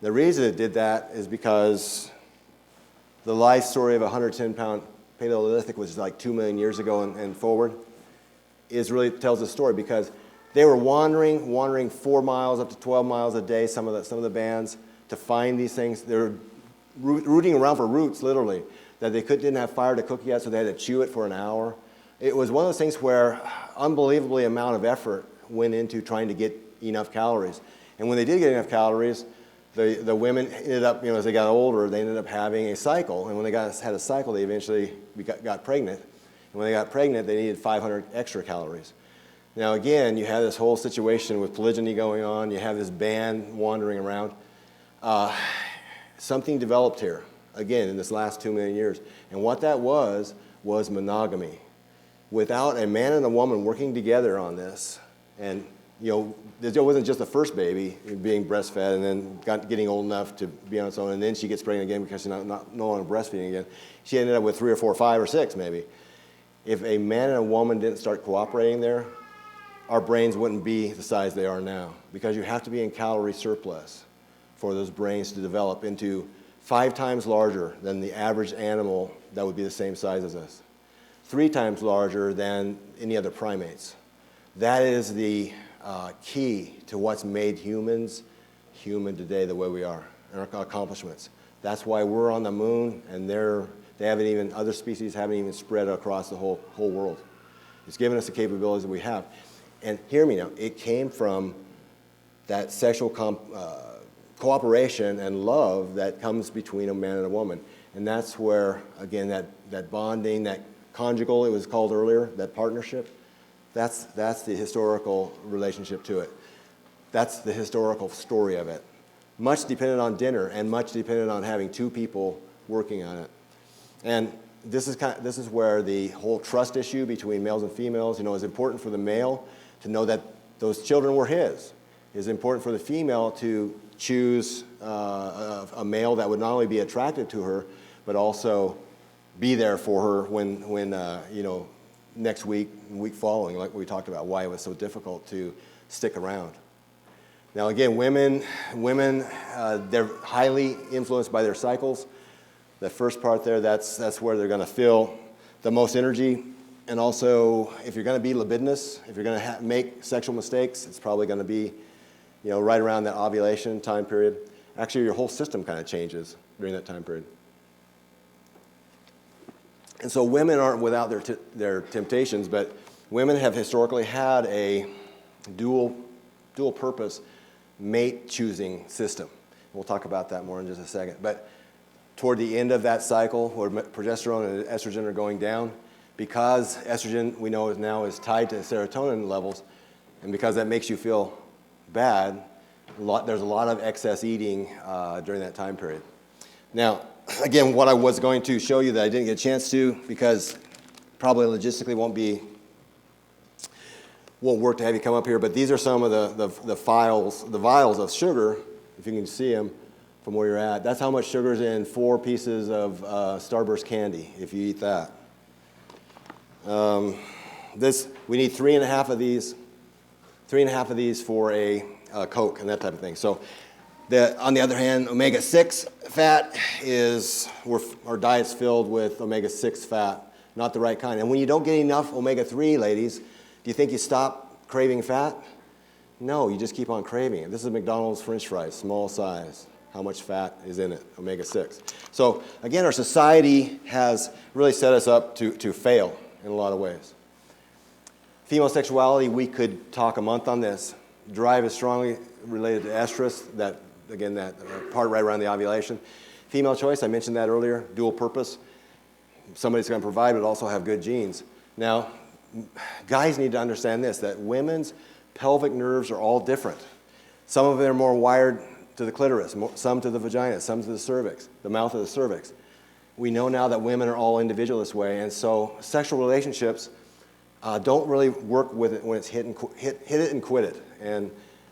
The reason it did that is because the life story of a 110-pound Paleolithic, which is like 2 million years ago and forward, really tells a story because they were wandering 4 miles up to 12 miles a day, some of the bands, to find these things. They were rooting around for roots, literally, that they didn't have fire to cook yet, so they had to chew it for an hour. It was one of those things where unbelievably amount of effort went into trying to get enough calories. And when they did get enough calories, the women ended up, as they got older, they ended up having a cycle. And when they had a cycle, they eventually got pregnant. And when they got pregnant, they needed 500 extra calories. Now, again, you have this whole situation with polygyny going on. You have this band wandering around. Something developed here, again, in this last 2 million years. And what that was monogamy. Without a man and a woman working together on this, and there wasn't just the first baby being breastfed and then getting old enough to be on its own, and then she gets pregnant again because she's no longer breastfeeding again. She ended up with 3 or 4, 5 or 6 maybe. If a man and a woman didn't start cooperating there, our brains wouldn't be the size they are now, because you have to be in calorie surplus for those brains to develop into 5 times larger than the average animal that would be the same size as us, 3 times larger than any other primates. That is the key to what's made humans human today the way we are, and our accomplishments. That's why we're on the moon, and other species haven't even spread across the whole world. It's given us the capabilities that we have. And hear me now, it came from that sexual cooperation and love that comes between a man and a woman. And that's where, again, that bonding, that conjugal, it was called earlier, that partnership, that's the historical relationship to it. That's the historical story of it. Much dependent on dinner and much dependent on having 2 people working on it. And this is where the whole trust issue between males and females, is important for the male to know that those children were his. It's important for the female to choose a male that would not only be attracted to her, but also be there for her when next week, week following, like we talked about, why it was so difficult to stick around. Now again, women, they're highly influenced by their cycles. The first part there, that's where they're going to feel the most energy. And also, if you're going to be libidinous, if you're going to make sexual mistakes, it's probably going to be, right around that ovulation time period. Actually, your whole system kind of changes during that time period. And so women aren't without their temptations, but women have historically had a dual purpose mate choosing system. We'll talk about that more in just a second. But toward the end of that cycle, where progesterone and estrogen are going down, because estrogen, we know now, is tied to serotonin levels, and because that makes you feel bad, there's a lot of excess eating during that time period. Now, again, what I was going to show you that I didn't get a chance to, because probably logistically won't work to have you come up here, but these are some of the vials of sugar, if you can see them from where you're at. That's how much sugar is in 4 pieces of Starburst candy, if you eat that. We need 3.5 of these for a Coke and that type of thing. So On the other hand, omega-6 fat our diet's filled with omega-6 fat, not the right kind. And when you don't get enough omega-3, ladies, do you think you stop craving fat? No, you just keep on craving it. This is McDonald's French fries, small size. How much fat is in it? Omega-6. So again, our society has really set us up to fail in a lot of ways. Female sexuality, we could talk a month on this. Drive is strongly related to estrus, that part right around the ovulation. Female choice, I mentioned that earlier, dual purpose. Somebody's going to provide but also have good genes. Now, guys need to understand this, that women's pelvic nerves are all different. Some of them are more wired to the clitoris, some to the vagina, some to the cervix, the mouth of the cervix. We know now that women are all individual this way, and so sexual relationships don't really work with it when it's hit it and quit it. And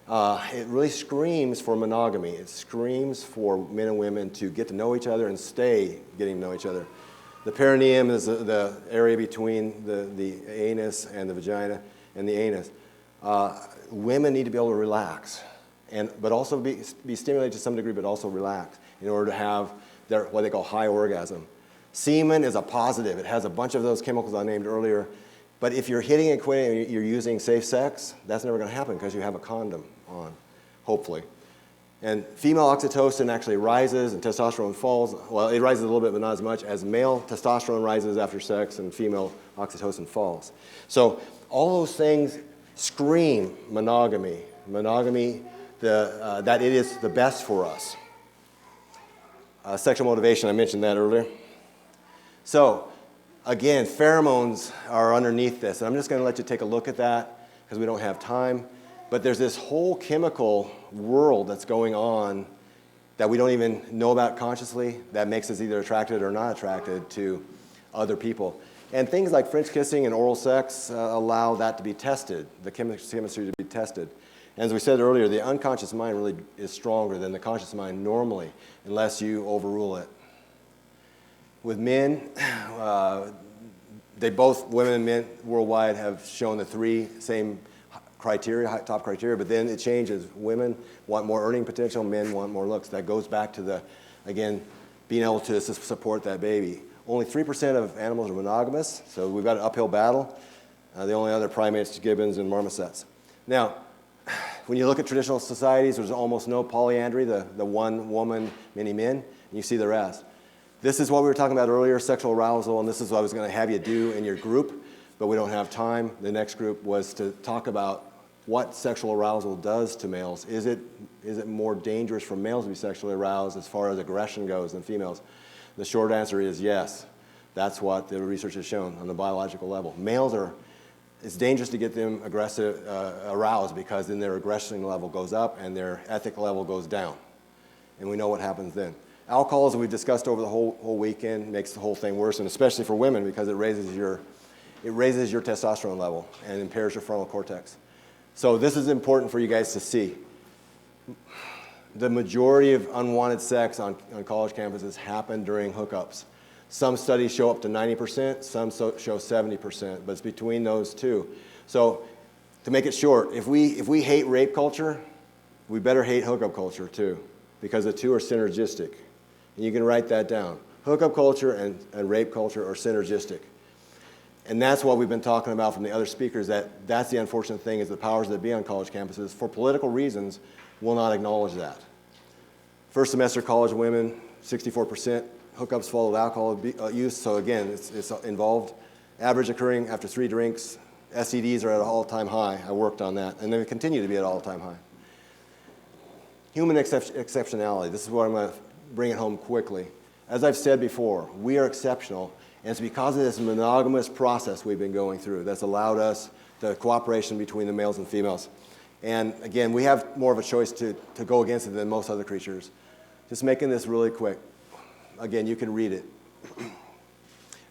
it really screams for monogamy. It screams for men and women to get to know each other and stay getting to know each other. The perineum is the area between the anus and the vagina and the anus. Women need to be able to relax, but also be stimulated to some degree, but also relax in order to have their what they call high orgasm. Semen is a positive. It has a bunch of those chemicals I named earlier. But if you're hitting and quitting and you're using safe sex, that's never going to happen because you have a condom on, hopefully. And female oxytocin actually rises and testosterone falls. Well, it rises a little bit, but not as much as male testosterone rises after sex and female oxytocin falls. So all those things scream monogamy. Monogamy, that it is the best for us. Sexual motivation, I mentioned that earlier. So, again, pheromones are underneath this. And I'm just going to let you take a look at that because we don't have time. But there's this whole chemical world that's going on that we don't even know about consciously that makes us either attracted or not attracted to other people. And things like French kissing and oral sex allow that to be tested, the chemistry to be tested. And as we said earlier, the unconscious mind really is stronger than the conscious mind normally, unless you overrule it. With men, women and men worldwide have shown the three same criteria, top criteria, but then it changes. Women want more earning potential, men want more looks. That goes back to being able to support that baby. Only 3% of animals are monogamous, so we've got an uphill battle. The only other primates are gibbons and marmosets. Now, when you look at traditional societies, there's almost no polyandry, the one woman, many men, and you see the rest. This is what we were talking about earlier, sexual arousal, and this is what I was going to have you do in your group, but we don't have time. The next group was to talk about what sexual arousal does to males. Is it more dangerous for males to be sexually aroused as far as aggression goes than females? The short answer is yes. That's what the research has shown on the biological level. It's dangerous to get them aroused because then their aggression level goes up and their ethic level goes down. And we know what happens then. Alcohol, as we've discussed over the whole weekend, makes the whole thing worse, and especially for women because it raises your testosterone level and impairs your frontal cortex. So this is important for you guys to see. The majority of unwanted sex on college campuses happen during hookups. Some studies show up to 90%, some show 70%, but it's between those two. So to make it short, if we hate rape culture, we better hate hookup culture too, because the two are synergistic. And you can write that down. Hookup culture and rape culture are synergistic. And that's what we've been talking about from the other speakers, that's the unfortunate thing is the powers that be on college campuses, for political reasons, will not acknowledge that. First semester college women, 64%. Hookups followed alcohol use, so again, it's involved. Average occurring after 3 drinks. STDs are at an all-time high. I worked on that, and they continue to be at an all-time high. Human exceptionality. This is what I'm going to bring it home quickly. As I've said before, we are exceptional, and it's because of this monogamous process we've been going through that's allowed us the cooperation between the males and females. And again, we have more of a choice to go against it than most other creatures. Just making this really quick. Again, you can read it.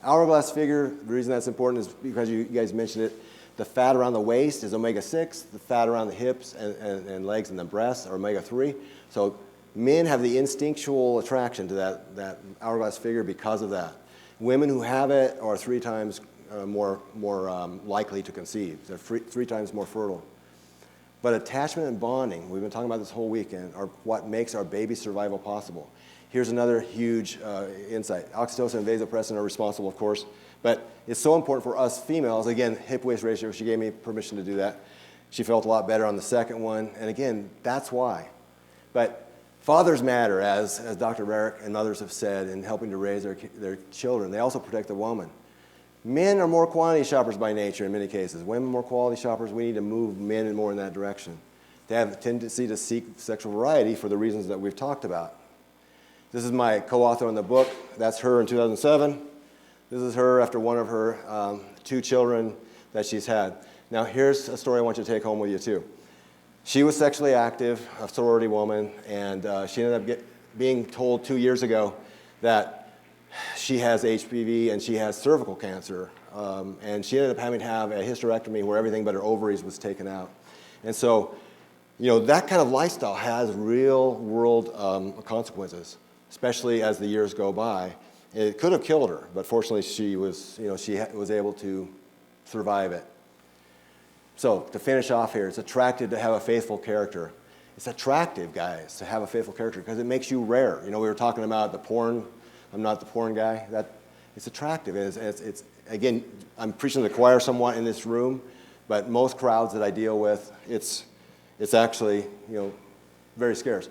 Hourglass figure, the reason that's important is because you guys mentioned it. The fat around the waist is omega-6. The fat around the hips and legs and the breasts are omega-3. So men have the instinctual attraction to that hourglass figure because of that. Women who have it are 3 times more likely to conceive. They're 3 times more fertile. But attachment and bonding, we've been talking about this whole weekend, are what makes our baby survival possible. Here's another huge insight. Oxytocin and vasopressin are responsible, of course, but it's so important for us females. Again, hip-waist ratio, she gave me permission to do that. She felt a lot better on the second one, and again, that's why. But fathers matter, as Dr. Rarick and others have said, in helping to raise their children. They also protect the woman. Men are more quantity shoppers by nature in many cases. Women more quality shoppers. We need to move men more in that direction. They have a tendency to seek sexual variety for the reasons that we've talked about. This is my co-author on the book. That's her in 2007. This is her after one of her 2 children that she's had. Now here's a story I want you to take home with you too. She was sexually active, a sorority woman, and she ended up being told 2 years ago that she has HPV and she has cervical cancer. And she ended up having to have a hysterectomy where everything but her ovaries was taken out. And so, that kind of lifestyle has real world consequences, especially as the years go by. It could have killed her, but fortunately she was able to survive it. So to finish off here, it's attractive to have a faithful character. It's attractive, guys, to have a faithful character because it makes you rare. We were talking about the porn. I'm not the porn guy. It's attractive. It's again, I'm preaching to the choir somewhat in this room, but most crowds that I deal with, it's actually very scarce.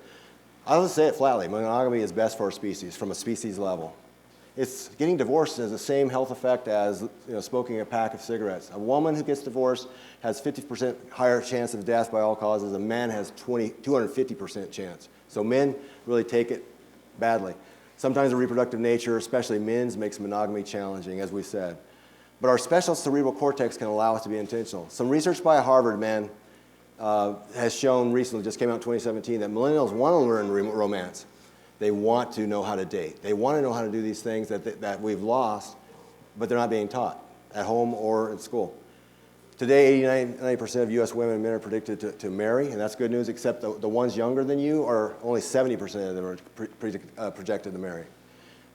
I'll just say it flatly. Monogamy is best for our species from a species level. It's getting divorced has the same health effect as smoking a pack of cigarettes. A woman who gets divorced has 50% higher chance of death by all causes. A man has 250% chance. So men really take it badly. Sometimes the reproductive nature, especially men's, makes monogamy challenging, as we said. But our special cerebral cortex can allow us to be intentional. Some research by a Harvard man has shown recently, just came out in 2017, that millennials want to learn romance. They want to know how to date. They want to know how to do these things that we've lost, but they're not being taught at home or at school. Today, 90% of U.S. women and men are predicted to marry, and that's good news, except the ones younger than you are only 70% of them are projected to marry.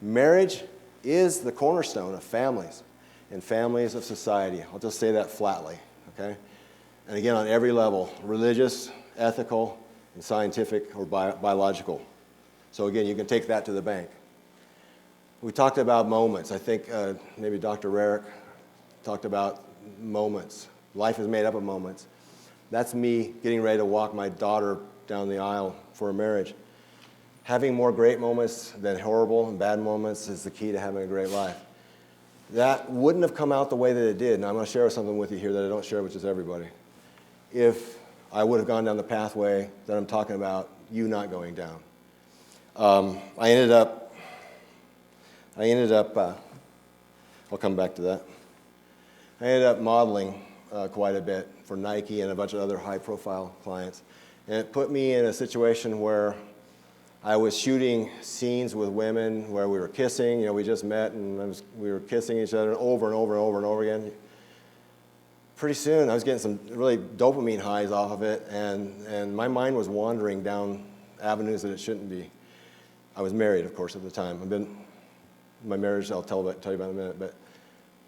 Marriage is the cornerstone of families and families of society. I'll just say that flatly, okay? And again, on every level, religious, ethical, and scientific or biological. So again, you can take that to the bank. We talked about moments. I think maybe Dr. Rarick talked about moments. Life is made up of moments. That's me getting ready to walk my daughter down the aisle for a marriage. Having more great moments than horrible and bad moments is the key to having a great life. That wouldn't have come out the way that it did, and I'm going to share something with you here that I don't share with just everybody, if I would have gone down the pathway that I'm talking about, you not going down. I ended up, I'll come back to that. I ended up modeling quite a bit for Nike and a bunch of other high-profile clients. And it put me in a situation where I was shooting scenes with women where we were kissing. We just met and we were kissing each other over and over and over and over again. Pretty soon, I was getting some really dopamine highs off of it, and my mind was wandering down avenues that it shouldn't be. I was married, of course, at the time. My marriage, I'll tell you about in a minute, but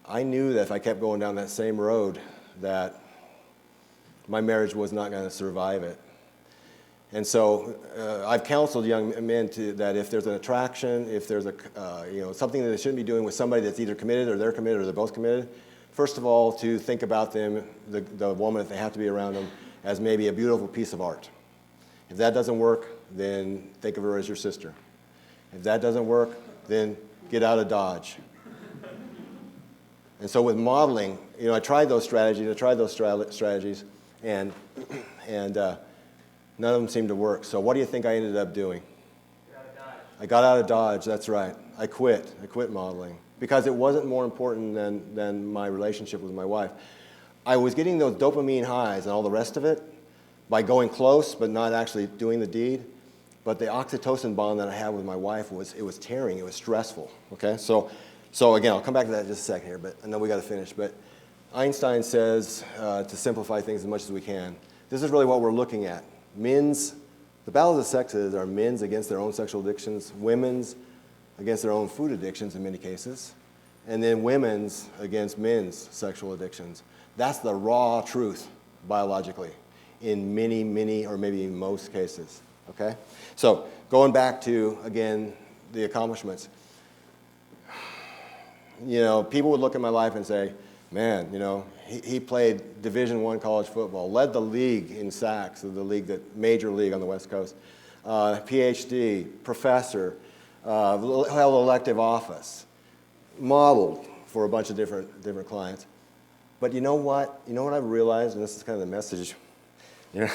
I knew that if I kept going down that same road, that my marriage was not going to survive it. And so I've counseled young men that if there's an attraction, if there's something that they shouldn't be doing with somebody that's either committed or they're both committed, first of all, to think about them, the woman, if they have to be around them, as maybe a beautiful piece of art. If that doesn't work, then think of her as your sister. If that doesn't work, then get out of Dodge. And so with modeling, I tried those strategies, and none of them seemed to work. So what do you think I ended up doing? Get out of Dodge. I got out of Dodge, that's right. I quit modeling because it wasn't more important than my relationship with my wife. I was getting those dopamine highs and all the rest of it by going close but not actually doing the deed. But the oxytocin bond that I had with my wife was tearing, it was stressful, okay? So again, I'll come back to that in just a second here, but I know we got to finish. But Einstein says to simplify things as much as we can. This is really what we're looking at. The battle of the sexes are men's against their own sexual addictions, women's against their own food addictions in many cases, and then women's against men's sexual addictions. That's the raw truth biologically. in many, many, or maybe most cases, okay? So going back to, again, the accomplishments. You know, people would look at my life and say, man, you know, he played Division I college football, led the league in sacks, the league, that major league on the West Coast, Ph.D., professor, held elective office, modeled for a bunch of different clients. But you know what? You know what I've realized, and this is kind of the message, you know,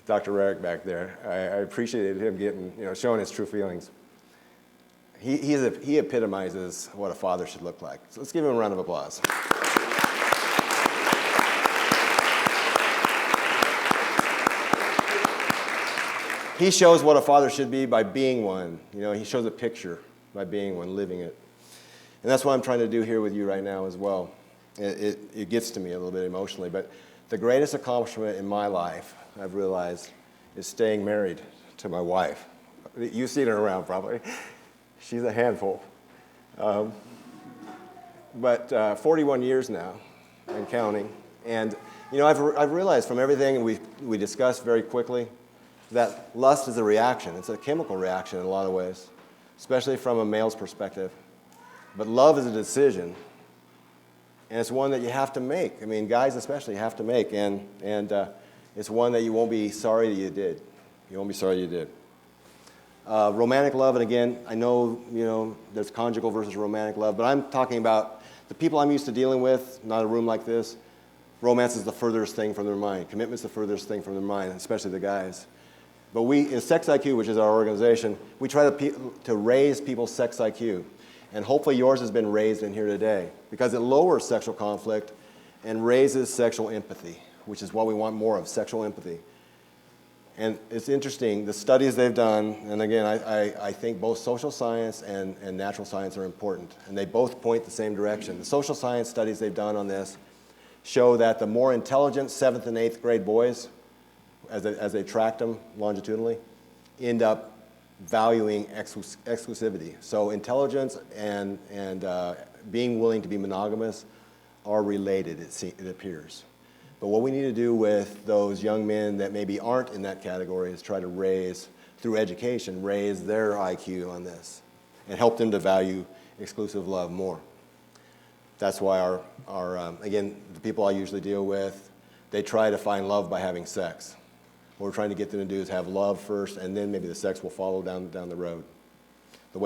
Dr. Rarick back there, I appreciated him getting, you know, showing his true feelings. He epitomizes what a father should look like. So let's give him a round of applause. He shows what a father should be by being one. You know, he shows a picture by being one, living it. And that's what I'm trying to do here with you right now as well. It gets to me a little bit emotionally, but the greatest accomplishment in my life, I've realized, is staying married to my wife. You've seen her around probably. She's a handful. But 41 years now and counting. And, you know, I've realized from everything we discussed very quickly that lust is a reaction. It's a chemical reaction in a lot of ways, especially from a male's perspective. But love is a decision, and it's one that you have to make. I mean, guys especially have to make, and it's one that you won't be sorry that you did. You won't be sorry you did. Romantic love, and again, I know, you know, there's conjugal versus romantic love, but I'm talking about the people I'm used to dealing with, not a room like this. Romance is the furthest thing from their mind. Commitment's the furthest thing from their mind, especially the guys. But we, in Sex IQ, which is our organization, we try to raise people's sex IQ. And hopefully yours has been raised in here today, because it lowers sexual conflict and raises sexual empathy, which is what we want more of, sexual empathy. And it's interesting, the studies they've done, and again, I think both social science and natural science are important, and they both point the same direction. The social science studies they've done on this show that the more intelligent 7th and 8th grade boys, as they tracked them longitudinally, end up valuing exclusivity. So intelligence and being willing to be monogamous are related, it appears. But what we need to do with those young men that maybe aren't in that category is try to raise, through education, raise their IQ on this and help them to value exclusive love more. That's why again, the people I usually deal with, they try to find love by having sex. What we're trying to get them to do is have love first, and then maybe the sex will follow down the road.